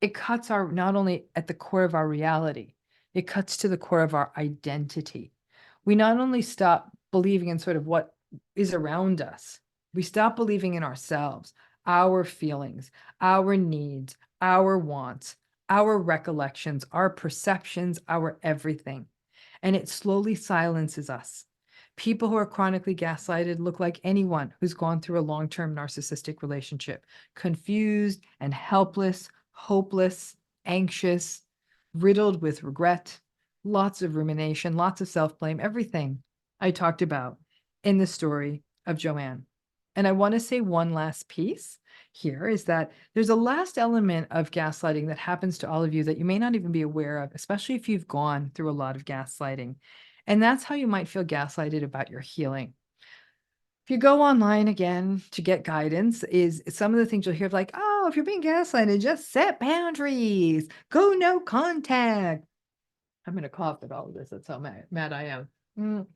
it cuts not only at the core of our reality, it cuts to the core of our identity. We not only stop believing in sort of what is around us, we stop believing in ourselves, our feelings, our needs, our wants, our recollections, our perceptions, our everything. And it slowly silences us. People who are chronically gaslighted look like anyone who's gone through a long-term narcissistic relationship, confused and helpless, hopeless, anxious, riddled with regret, lots of rumination, lots of self-blame, everything I talked about in the story of Joanne. And I want to say one last piece here is that there's a last element of gaslighting that happens to all of you that you may not even be aware of, especially if you've gone through a lot of gaslighting. And that's how you might feel gaslighted about your healing. If you go online again to get guidance, is some of the things you'll hear like, oh, if you're being gaslighted, just set boundaries, go no contact. I'm going to cough at all of this. That's how mad I am.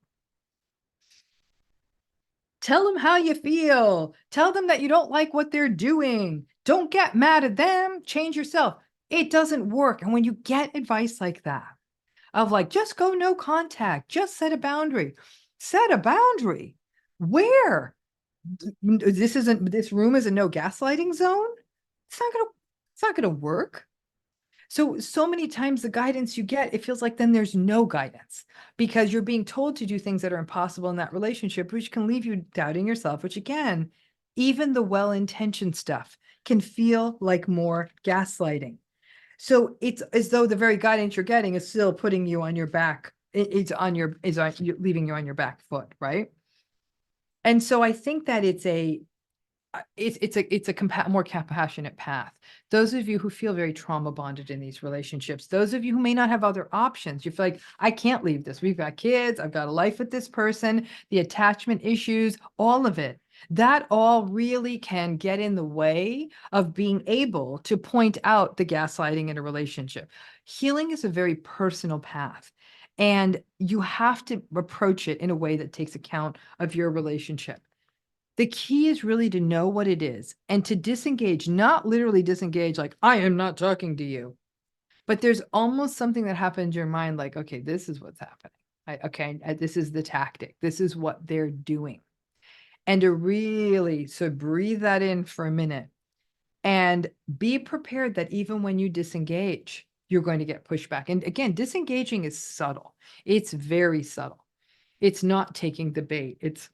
Tell them how you feel. Tell them that you don't like what they're doing. Don't get mad at them. Change yourself. It doesn't work. And when you get advice like that, of like, just go no contact, just set a boundary. Set a boundary. Where? This room is a no gaslighting zone. It's not gonna work. So many times the guidance you get, it feels like then there's no guidance because you're being told to do things that are impossible in that relationship, which can leave you doubting yourself, which again, even the well-intentioned stuff can feel like more gaslighting. So it's as though the very guidance you're getting is still putting you on your back. It's leaving you on your back foot, right? And so I think that it's a more compassionate path. Those of you who feel very trauma bonded in these relationships, those of you who may not have other options, you feel like, I can't leave this. We've got kids. I've got a life with this person, the attachment issues, all of it. That all really can get in the way of being able to point out the gaslighting in a relationship. Healing is a very personal path, and you have to approach it in a way that takes account of your relationship. The key is really to know what it is and to disengage, not literally disengage, like, I am not talking to you. But there's almost something that happens in your mind, like, okay, this is what's happening. This is the tactic. This is what they're doing. And to really, so breathe that in for a minute and be prepared that even when you disengage, you're going to get pushback. And again, disengaging is subtle. It's very subtle. It's not taking the bait.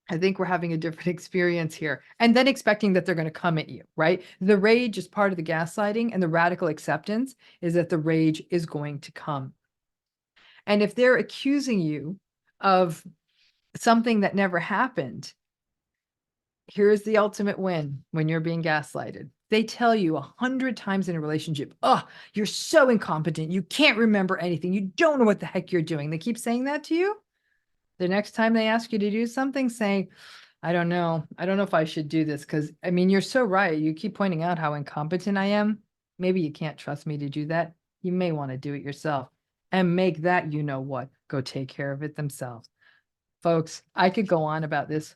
I think we're having a different experience here. And then expecting that they're going to come at you, right? The rage is part of the gaslighting, and the radical acceptance is that the rage is going to come. And if they're accusing you of something that never happened, here's the ultimate win when you're being gaslighted. They tell you 100 times in a relationship, oh, you're so incompetent. You can't remember anything. You don't know what the heck you're doing. They keep saying that to you. The next time they ask you to do something, say, I don't know. I don't know if I should do this because, I mean, you're so right. You keep pointing out how incompetent I am. Maybe you can't trust me to do that. You may want to do it yourself and make that, you know what, go take care of it themselves. Folks, I could go on about this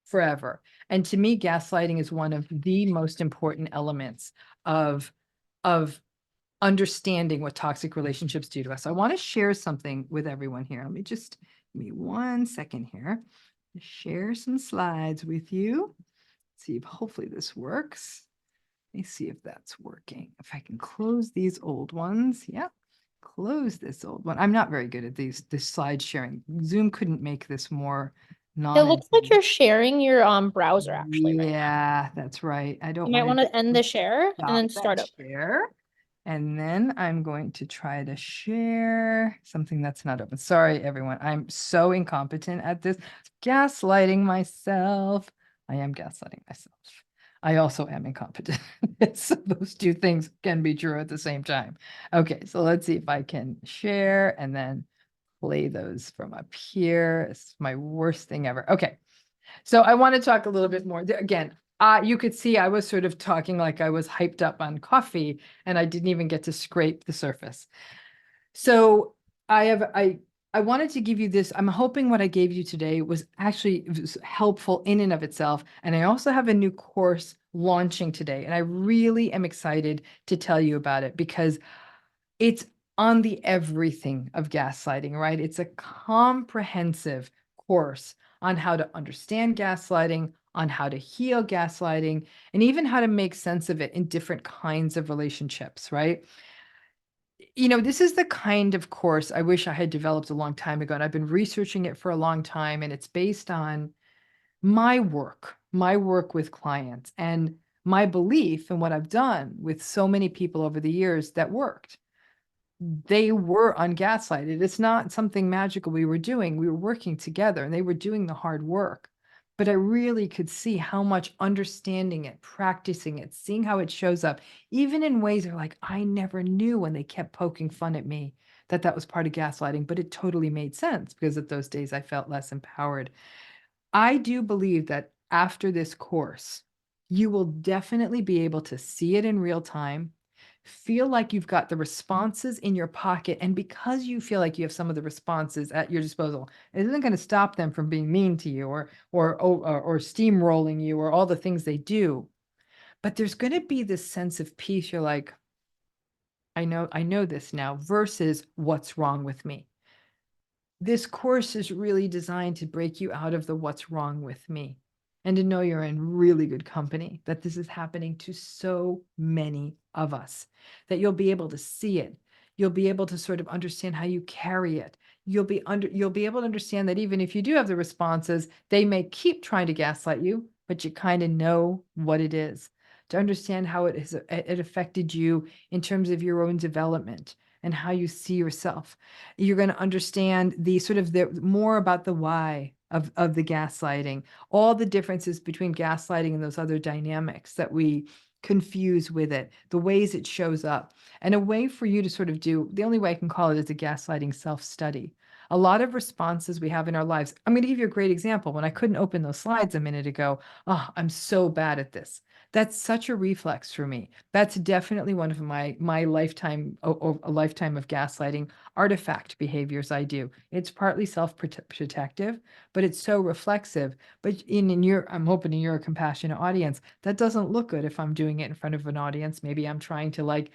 forever. And to me, gaslighting is one of the most important elements of, of understanding what toxic relationships do to us. I want to share something with everyone here. Let me just give me 1 second here. Share some slides with you. See if hopefully this works. Let me see if that's working. If I can close these old ones. Yeah, close this old one. I'm not very good at this slide sharing. Zoom couldn't make this more It looks like non-intense. you're sharing your browser actually right now. Yeah, that's right. I don't You might want want to end to the share and stop then that start over. share. And then I'm going to try to share something that's not open. Sorry, everyone. I'm so incompetent at this. Gaslighting myself. I am gaslighting myself. I also am incompetent. So those two things can be true at the same time. Okay, so let's see if I can share and then play those from up here. It's my worst thing ever. Okay. So I want to talk a little bit more. Again, you could see I was sort of talking like I was hyped up on coffee and I didn't even get to scrape the surface. So I wanted to give you this. I'm hoping what I gave you today was actually helpful in and of itself. And I also have a new course launching today. And I really am excited to tell you about it because it's on the everything of gaslighting, right? It's a comprehensive course on how to understand gaslighting, on how to heal gaslighting, and even how to make sense of it in different kinds of relationships, right? You know, this is the kind of course I wish I had developed a long time ago, and I've been researching it for a long time, and it's based on my work with clients, and my belief in what I've done with so many people over the years that worked. They were ungaslighted. It's not something magical we were doing. We were working together and they were doing the hard work. But I really could see how much understanding it, practicing it, seeing how it shows up, even in ways that are like, I never knew when they kept poking fun at me that that was part of gaslighting, but it totally made sense because at those days I felt less empowered. I do believe that after this course, you will definitely be able to see it in real time, feel like you've got the responses in your pocket. And because you feel like you have some of the responses at your disposal, it isn't going to stop them from being mean to you or steamrolling you or all the things they do. But there's going to be this sense of peace. You're like, I know this now versus what's wrong with me. This course is really designed to break you out of the what's wrong with me and to know you're in really good company, that this is happening to so many of us, that you'll be able to see it. You'll be able to sort of understand how you carry it. You'll be able to understand that even if you do have the responses, they may keep trying to gaslight you, but you kind of know what it is. To understand how it affected you in terms of your own development and how you see yourself. You're going to understand the sort of the more about the why of the gaslighting, all the differences between gaslighting and those other dynamics that we confuse with it, the ways it shows up, and a way for you to sort of do, the only way I can call it is a gaslighting self-study. A lot of responses we have in our lives. I'm going to give you a great example. When I couldn't open those slides a minute ago, oh, I'm so bad at this. That's such a reflex for me. That's definitely one of my lifetime a lifetime of gaslighting artifact behaviors I do. It's partly self-protective, but it's so reflexive. But in your, I'm hoping in your compassionate audience, that doesn't look good if I'm doing it in front of an audience. Maybe I'm trying to like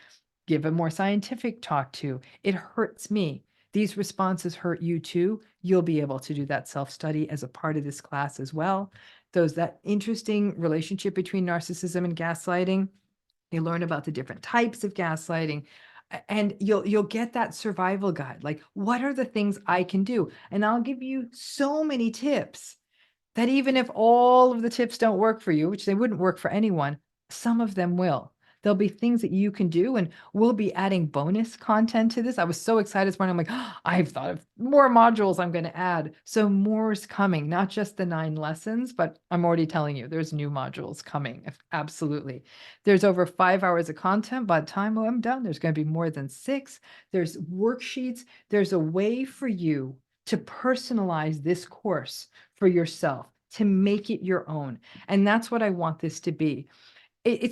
give a more scientific talk to. It hurts me. These responses hurt you too. You'll be able to do that self-study as a part of this class as well. That interesting relationship between narcissism and gaslighting. You learn about the different types of gaslighting and you'll get that survival guide. Like, what are the things I can do? And I'll give you so many tips that even if all of the tips don't work for you, which they wouldn't work for anyone, some of them will. There'll be things that you can do, and we'll be adding bonus content to this. I was so excited this morning. I'm like, oh, I've thought of more modules I'm going to add. So more is coming, not just the 9 lessons, but I'm already telling you, there's new modules coming. Absolutely. There's over 5 hours of content. By the time I'm done, there's going to be more than 6. There's worksheets. There's a way for you to personalize this course for yourself, to make it your own. And that's what I want this to be.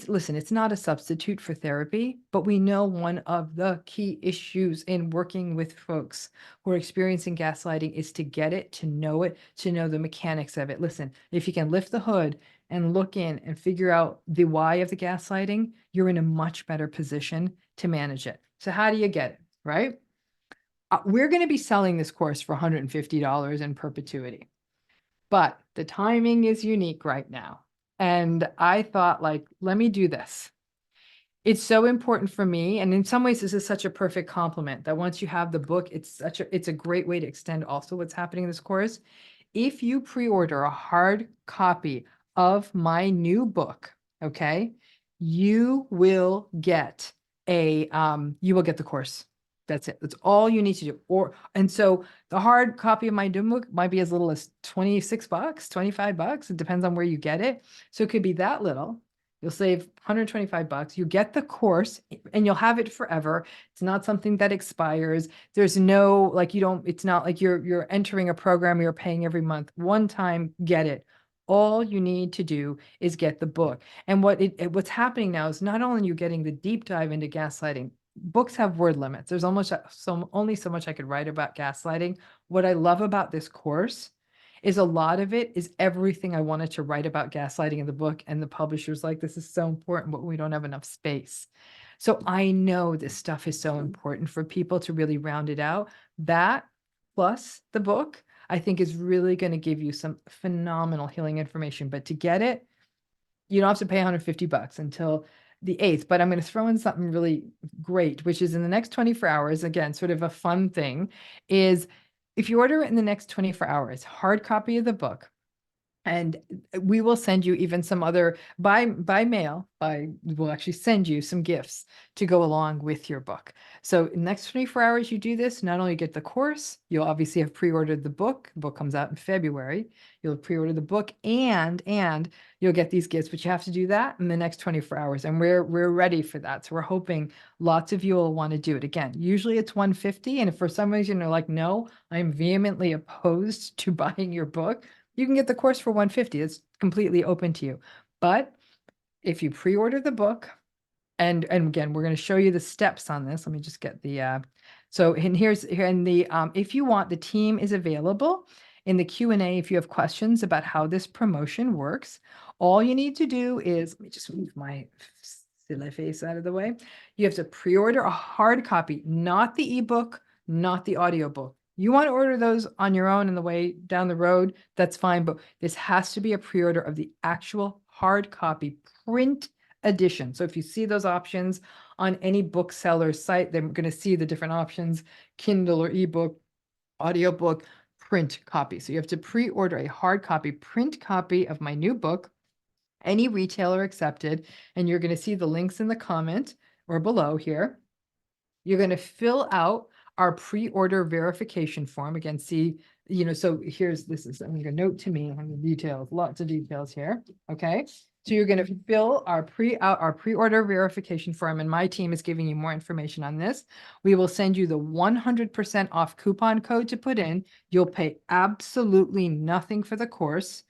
Listen, it's not a substitute for therapy, but we know one of the key issues in working with folks who are experiencing gaslighting is to get it, to know the mechanics of it. Listen, if you can lift the hood and look in and figure out the why of the gaslighting, you're in a much better position to manage it. So how do you get it, right? We're going to be selling this course for $150 in perpetuity, but the timing is unique right now. And I thought, like, let me do this. It's so important for me. And in some ways, this is such a perfect compliment that once you have the book, it's a great way to extend also what's happening in this course. If you pre-order a hard copy of my new book, okay, you will get the course. That's it. That's all you need to do. And so the hard copy of my new book might be as little as $26, $25. It depends on where you get it. So it could be that little. You'll save $125. You get the course and you'll have it forever. It's not something that expires. There's no, like, it's not like you're entering a program you're paying every month. One time, get it. All you need to do is get the book. And what's happening now is not only you're getting the deep dive into gaslighting. Books have word limits. There's only so much I could write about gaslighting. What I love about this course is a lot of it is everything I wanted to write about gaslighting in the book, and the publisher's like, this is so important, but we don't have enough space. So I know this stuff is so important for people to really round it out. That plus the book, I think, is really going to give you some phenomenal healing information. But to get it, you don't have to pay $150 until the 8th, but I'm going to throw in something really great, which is in the next 24 hours, again, sort of a fun thing, is if you order it in the next 24 hours, hard copy of the book, and we will send you even some other by mail. We'll actually send you some gifts to go along with your book. So in the next 24 hours, you do this, not only get the course, you'll obviously have pre-ordered the book. The book comes out in February. You'll pre-order the book and you'll get these gifts, but you have to do that in the next 24 hours. And we're ready for that. So we're hoping lots of you will want to do it. Again, usually it's $150. And if for some reason you're like, no, I'm vehemently opposed to buying your book, you can get the course for $150. It's completely open to you. But if you pre-order the book, and again, we're going to show you the steps on this. Let me just get the if you want, the team is available in the Q&A if you have questions about how this promotion works. All you need to do is, let me just move my silly face out of the way. You have to pre-order a hard copy, not the ebook, not the audiobook. You want to order those on your own in the way down the road, that's fine, but this has to be a pre-order of the actual hard copy print edition. So if you see those options on any bookseller's site, they're going to see the different options: Kindle or ebook, audiobook, print copy. So you have to pre-order a hard copy, print copy of my new book, any retailer accepted, and you're going to see the links in the comment or below here. You're going to fill out our pre-order verification form. Again, see, so I'm going to note to me on the details, lots of details here. Okay. So you're going to fill our pre-order verification form, and my team is giving you more information on this. We will send you the 100% off coupon code to put in. You'll pay absolutely nothing for the course.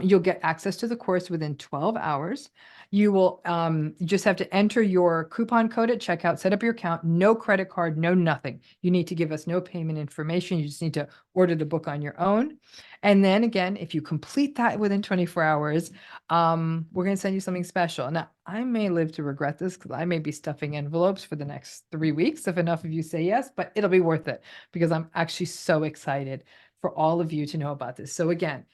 You'll get access to the course within 12 hours. You will just have to enter your coupon code at checkout, set up your account, no credit card, no nothing. You need to give us no payment information. You just need to order the book on your own. And then again, if you complete that within 24 hours, we're going to send you something special. Now, I may live to regret this because I may be stuffing envelopes for the next 3 weeks if enough of you say yes, but it'll be worth it because I'm actually so excited for all of you to know about this. So again,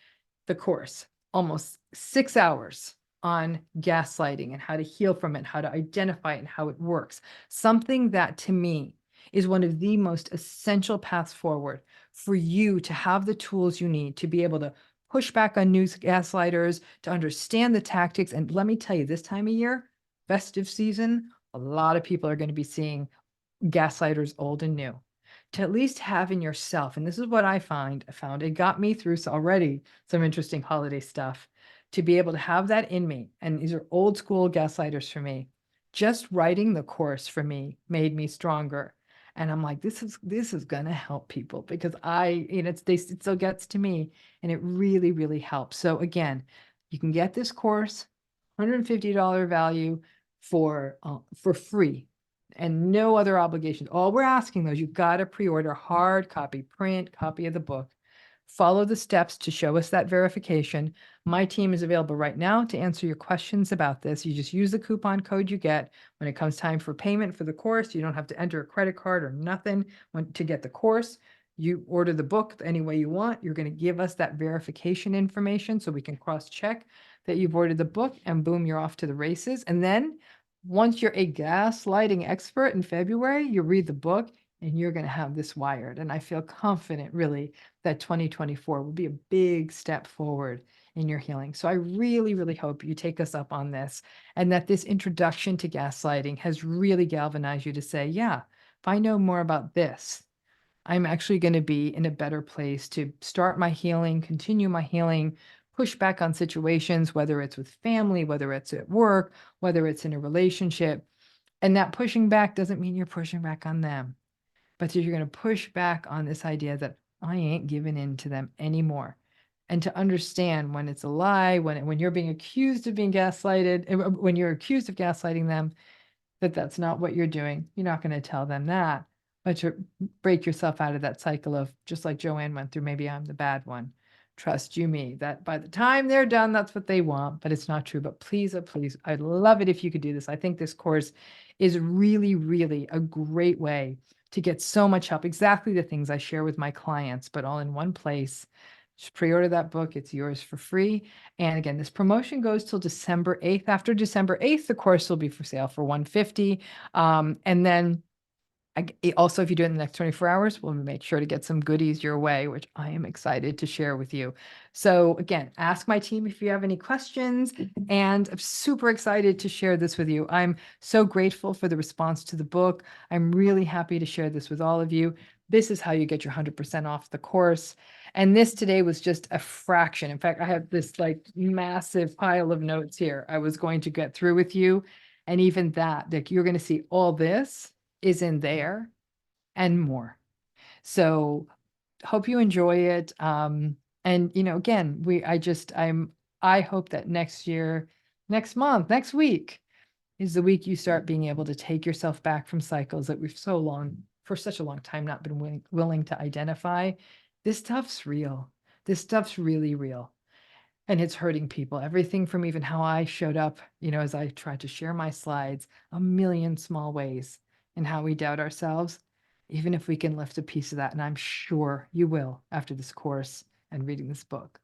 the course, almost 6 hours on gaslighting and how to heal from it, how to identify it, and how it works. Something that to me is one of the most essential paths forward for you to have the tools you need to be able to push back on new gaslighters, to understand the tactics. And let me tell you, this time of year, festive season, a lot of people are going to be seeing gaslighters old and new. To at least have in yourself, and this is what I found, it got me through already some interesting holiday stuff, to be able to have that in me. And these are old school gaslighters for me. Just writing the course for me made me stronger. And I'm like, this is gonna help people because it still gets to me, and it really, really helps. So again, you can get this course, $150 value for free and no other obligations. All we're asking though is you've got to pre-order hard copy, print copy of the book. Follow the steps to show us that verification. My team is available right now to answer your questions about this. You just use the coupon code you get when it comes time for payment for the course. You don't have to enter a credit card or nothing to get the course. You order the book any way you want. You're going to give us that verification information so we can cross-check that you've ordered the book, and boom, you're off to the races. And then once you're a gaslighting expert in February, you read the book and you're going to have this wired. And I feel confident really that 2024 will be a big step forward in your healing. So I really, really hope you take us up on this, and that this introduction to gaslighting has really galvanized you to say, yeah, if I know more about this, I'm actually going to be in a better place to start my healing, continue my healing, push back on situations, whether it's with family, whether it's at work, whether it's in a relationship. And that pushing back doesn't mean you're pushing back on them, but you're going to push back on this idea that I ain't giving in to them anymore. And to understand when it's a lie, when you're being accused of being gaslighted, when you're accused of gaslighting them, that that's not what you're doing. You're not going to tell them that, but to break yourself out of that cycle of, just like Joanne went through, maybe I'm the bad one. Trust you me, that by the time they're done, that's what they want, but it's not true. But please, oh, please, I'd love it if you could do this. I think this course is really, really a great way to get so much help. Exactly the things I share with my clients, but all in one place. Just pre-order that book. It's yours for free. And again, this promotion goes till December 8th. After December 8th, the course will be for sale for $150. And then also, if you do it in the next 24 hours, we'll make sure to get some goodies your way, which I am excited to share with you. So again, ask my team if you have any questions, and I'm super excited to share this with you. I'm so grateful for the response to the book. I'm really happy to share this with all of you. This is how you get your 100% off the course. And this today was just a fraction. In fact, I have this like massive pile of notes here I was going to get through with you. And even that, like, you're going to see all this is in there and more. So hope you enjoy it. And again, I hope that next year, next month, next week is the week you start being able to take yourself back from cycles that we've for such a long time, not been willing to identify. This stuff's real. This stuff's really real. And it's hurting people. Everything from even how I showed up, as I tried to share my slides, a million small ways, and how we doubt ourselves, even if we can lift a piece of that. And I'm sure you will after this course and reading this book.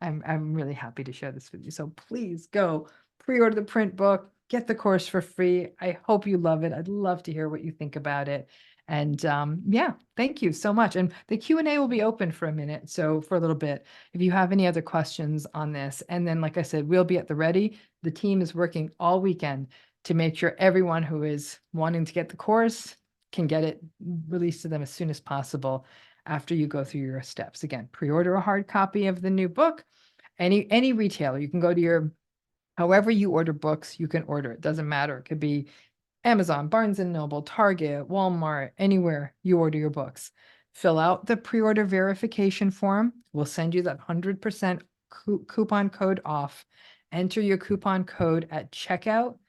I'm really happy to share this with you. So please go pre-order the print book, get the course for free. I hope you love it. I'd love to hear what you think about it. And yeah, thank you so much. And the Q&A will be open for a minute. So for a little bit, if you have any other questions on this, and then, like I said, we'll be at the ready. The team is working all weekend to make sure everyone who is wanting to get the course can get it released to them as soon as possible after you go through your steps. Again, pre-order a hard copy of the new book. Any retailer, you can go to however you order books, you can order it. Doesn't matter. It could be Amazon, Barnes and Noble, Target, Walmart, anywhere you order your books. Fill out the pre-order verification form. We'll send you that 100% coupon code off. Enter your coupon code at checkout,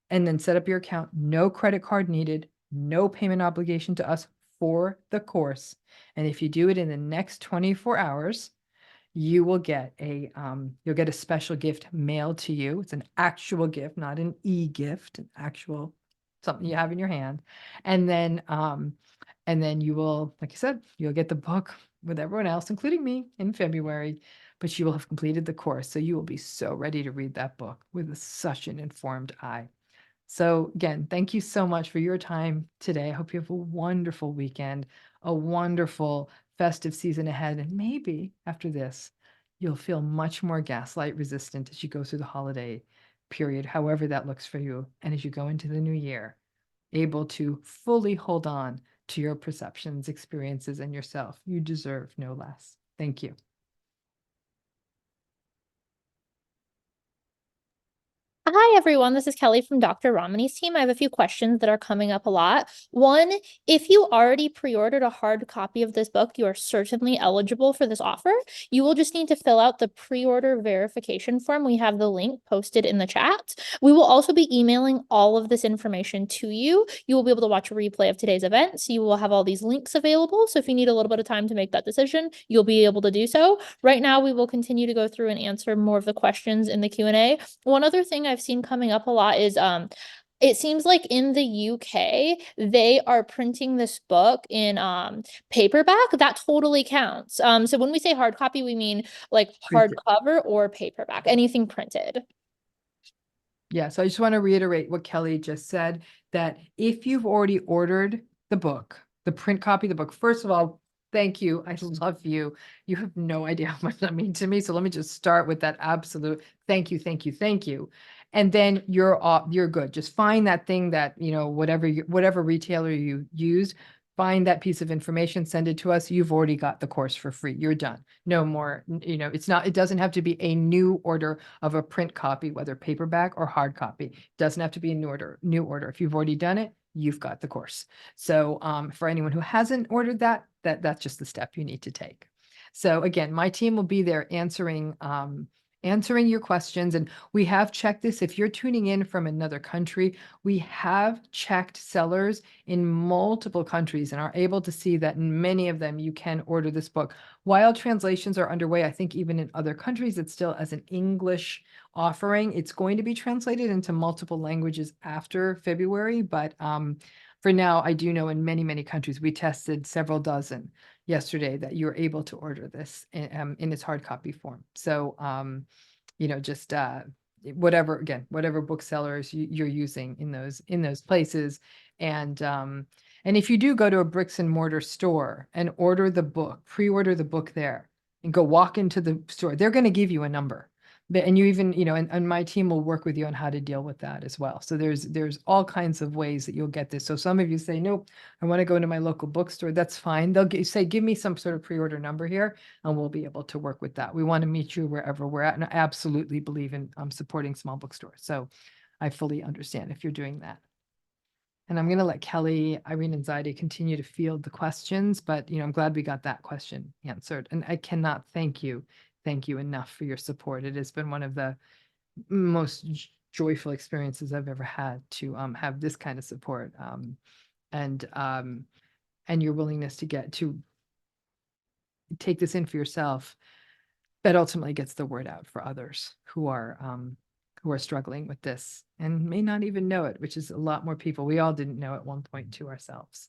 and then set up your account. No credit card needed, no payment obligation to us for the course. And if you do it in the next 24 hours, you will get you'll get a special gift mailed to you. It's an actual gift, not an e-gift, an actual something you have in your hand. And then you will, like I said, you'll get the book with everyone else, including me, in February, but you will have completed the course. So you will be so ready to read that book with such an informed eye. So again, thank you so much for your time today. I hope you have a wonderful weekend, a wonderful festive season ahead. And maybe after this, you'll feel much more gaslight resistant as you go through the holiday period, however that looks for you. And as you go into the new year, able to fully hold on to your perceptions, experiences, and yourself. You deserve no less. Thank you. Hi, everyone. This is Kelly from Dr. Ramani's team. I have a few questions that are coming up a lot. One, if you already pre-ordered a hard copy of this book, you are certainly eligible for this offer. You will just need to fill out the pre-order verification form. We have the link posted in the chat. We will also be emailing all of this information to you. You will be able to watch a replay of today's events. You will have all these links available. So if you need a little bit of time to make that decision, you'll be able to do so. Right now, we will continue to go through and answer more of the questions in the Q&A. One other thing I've seen coming up a lot is it seems like in the UK they are printing this book in paperback. That totally counts. So when we say hard copy, we mean like hardcover or paperback, anything printed. Yeah, so I just want to reiterate what Kelly just said, that if you've already ordered the book, the print copy of the book, first of all, thank you. I love you. You have no idea how much that means to me. So let me just start with that absolute thank you, thank you, thank you. And then you're good. Just find that thing that, whatever retailer you used, find that piece of information, send it to us. You've already got the course for free. You're done. No more, it doesn't have to be a new order of a print copy, whether paperback or hard copy. It doesn't have to be a new order. If you've already done it, you've got the course. So for anyone who hasn't ordered that's just the step you need to take. So again, my team will be there answering your questions. And we have checked this. If you're tuning in from another country, we have checked sellers in multiple countries and are able to see that in many of them, you can order this book. While translations are underway, I think even in other countries, it's still as an English offering. It's going to be translated into multiple languages after February. But for now, I do know in many, many countries, we tested several dozen yesterday that you're able to order this in its hard copy form. So, just whatever booksellers you're using in those places. And if you do go to a bricks and mortar store and order the book, pre-order the book there and go walk into the store, they're going to give you a number. And you even, and my team will work with you on how to deal with that as well. So there's all kinds of ways that you'll get this. So some of you say, nope, I want to go into my local bookstore. That's fine. They'll say, give me some sort of pre-order number here, and we'll be able to work with that. We want to meet you wherever we're at, and I absolutely believe in supporting small bookstores. So I fully understand if you're doing that. And I'm going to let Kelly, Irene, and Zaidi continue to field the questions, but I'm glad we got that question answered. And I cannot thank you enough for your support. It has been one of the most joyful experiences I've ever had to have this kind of support, and your willingness to take this in for yourself. That ultimately gets the word out for others who are struggling with this and may not even know it, which is a lot more people. We all didn't know at one point to ourselves.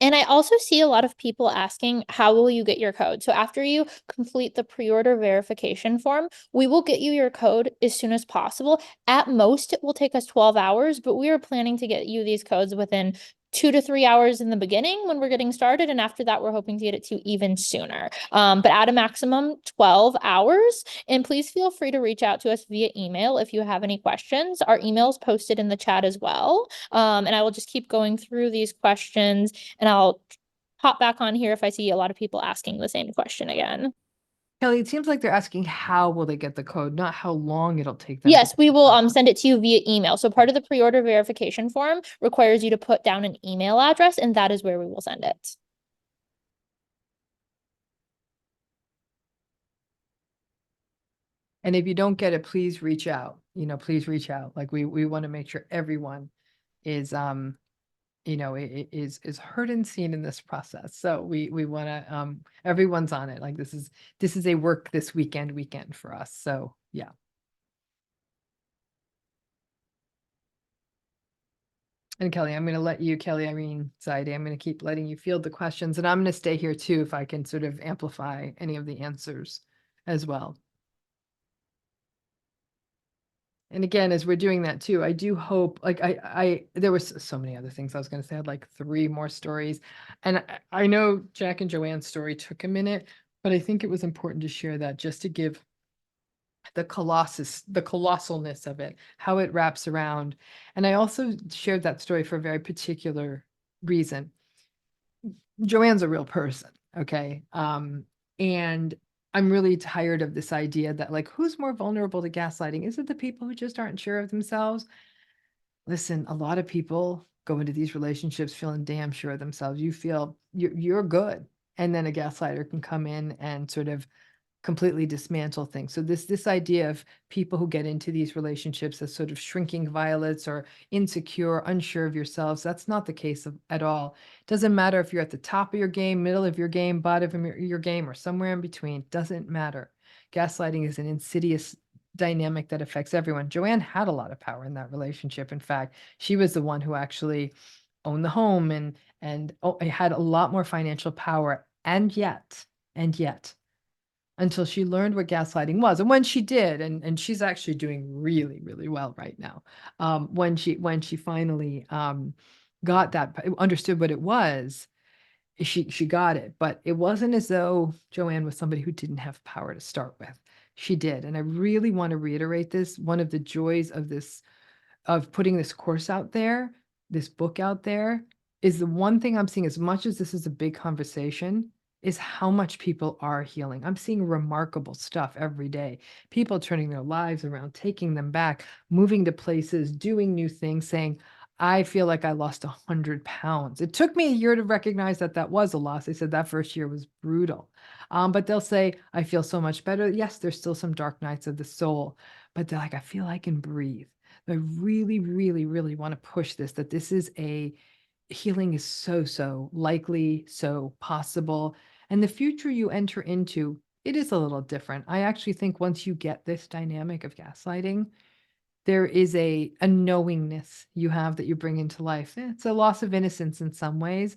And I also see a lot of people asking, how will you get your code? So after you complete the pre-order verification form, we will get you your code as soon as possible. At most, it will take us 12 hours, but we are planning to get you these codes within 2 to 3 hours in the beginning when we're getting started. And after that, we're hoping to get it to you even sooner. But at a maximum 12 hours. And please feel free to reach out to us via email if you have any questions. Our email is posted in the chat as well. And I will just keep going through these questions, and I'll hop back on here if I see a lot of people asking the same question again. Kelly, it seems like they're asking how will they get the code, not how long it'll take them. Yes, we will send it to you via email. So part of the pre-order verification form requires you to put down an email address, and that is where we will send it. And if you don't get it, please reach out. Please reach out. Like we want to make sure everyone is is heard and seen in this process. So we want to everyone's on it. Like this is a work this weekend for us. So yeah. And Kelly, I'm going to let you, Kelly, Irene, Zaidi, I'm going to keep letting you field the questions, and I'm going to stay here too if I can sort of amplify any of the answers as well. And again, as we're doing that too, I do hope, like there was so many other things I was going to say. I had like 3 more stories, and I know Jack and Joanne's story took a minute, but I think it was important to share that just to give the colossalness of it, how it wraps around. And I also shared that story for a very particular reason. Joanne's a real person, okay? And I'm really tired of this idea that like, who's more vulnerable to gaslighting? Is it the people who just aren't sure of themselves? Listen, a lot of people go into these relationships feeling damn sure of themselves. You feel you're good. And then a gaslighter can come in and sort of completely dismantle things. So this idea of people who get into these relationships as sort of shrinking violets or insecure, unsure of yourselves, that's not the case at all. It doesn't matter if you're at the top of your game, middle of your game, bottom of your game, or somewhere in between. It doesn't matter. Gaslighting is an insidious dynamic that affects everyone. Joanne had a lot of power in that relationship. In fact, she was the one who actually owned the home and had a lot more financial power. And yet, until she learned what gaslighting was. And when she did, and she's actually doing really, really well right now. When she finally got that, understood what it was, she got it. But it wasn't as though Joanne was somebody who didn't have power to start with. She did. And I really want to reiterate this. One of the joys of this, of putting this course out there, this book out there, is the one thing I'm seeing, as much as this is a big conversation, is how much people are healing. I'm seeing remarkable stuff every day. People turning their lives around, taking them back, moving to places, doing new things, saying, I feel like I lost 100 pounds. It took me a year to recognize that that was a loss. They said that first year was brutal. But they'll say, I feel so much better. Yes, there's still some dark nights of the soul, but they're like, I feel I can breathe. I really, really, really want to push this, that this is a healing is so likely, so possible. And the future you enter into, it is a little different. I actually think once you get this dynamic of gaslighting, there is a knowingness you have that you bring into life. It's a loss of innocence in some ways,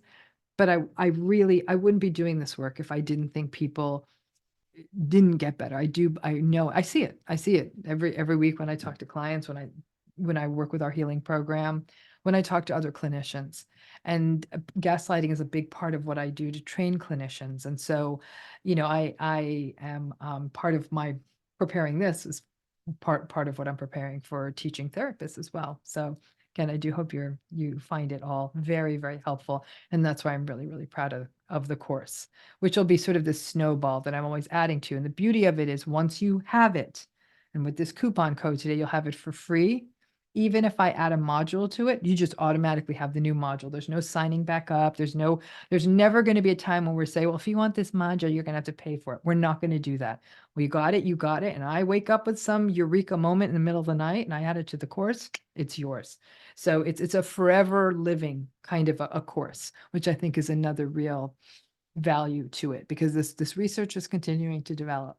but I really, I wouldn't be doing this work if I didn't think people didn't get better. I know, I see it. I see it every week when I talk to clients, when I work with our healing program, when I talk to other clinicians. And gaslighting is a big part of what I do to train clinicians. And so, I am part of my preparing this is part of what I'm preparing for teaching therapists as well. So again, I do hope you find it all very, very helpful. And that's why I'm really, really proud of the course, which will be sort of this snowball that I'm always adding to. And the beauty of it is once you have it, and with this coupon code today, you'll have it for free. Even if I add a module to it, you just automatically have the new module. There's no signing back up. There's never going to be a time when we're saying, well, if you want this module, you're going to have to pay for it. We're not going to do that. We got it, you got it. And I wake up with some eureka moment in the middle of the night and I add it to the course, it's yours. So it's a forever living kind of a course, which I think is another real value to it, because this research is continuing to develop.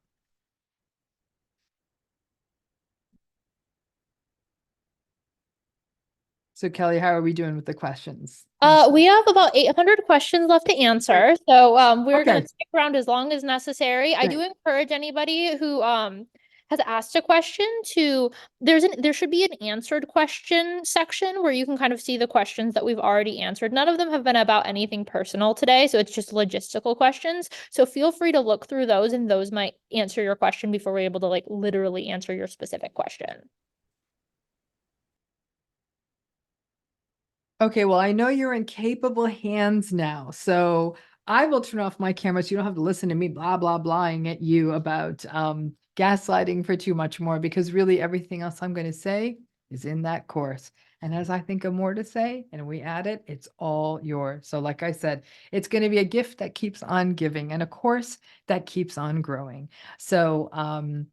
So Kelly, how are we doing with the questions? We have about 800 questions left to answer. So we're gonna Okay, stick around as long as necessary. I do great. encourage anybody who has asked a question to there should be an answered question section where you can kind of see the questions that we've already answered. None of them have been about anything personal today, so it's just logistical questions. So feel free to look through those, and those might answer your question before we're able to like literally answer your specific question. Okay, well, I know you're in capable hands now, so I will turn off my camera so you don't have to listen to me blah, blah, blahing at you about gaslighting for too much more, because really everything else I'm going to say is in that course. And as I think of more to say and we add it, it's all yours. So like I said, it's going to be a gift that keeps on giving and a course that keeps on growing. So I'm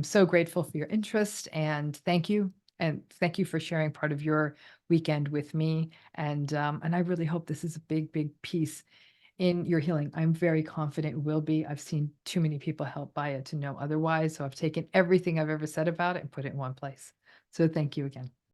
so grateful for your interest and thank you. And thank you for sharing part of your weekend with me. And I really hope this is a big, big piece in your healing. I'm very confident it will be. I've seen too many people helped by it to know otherwise. So I've taken everything I've ever said about it and put it in one place. So thank you again.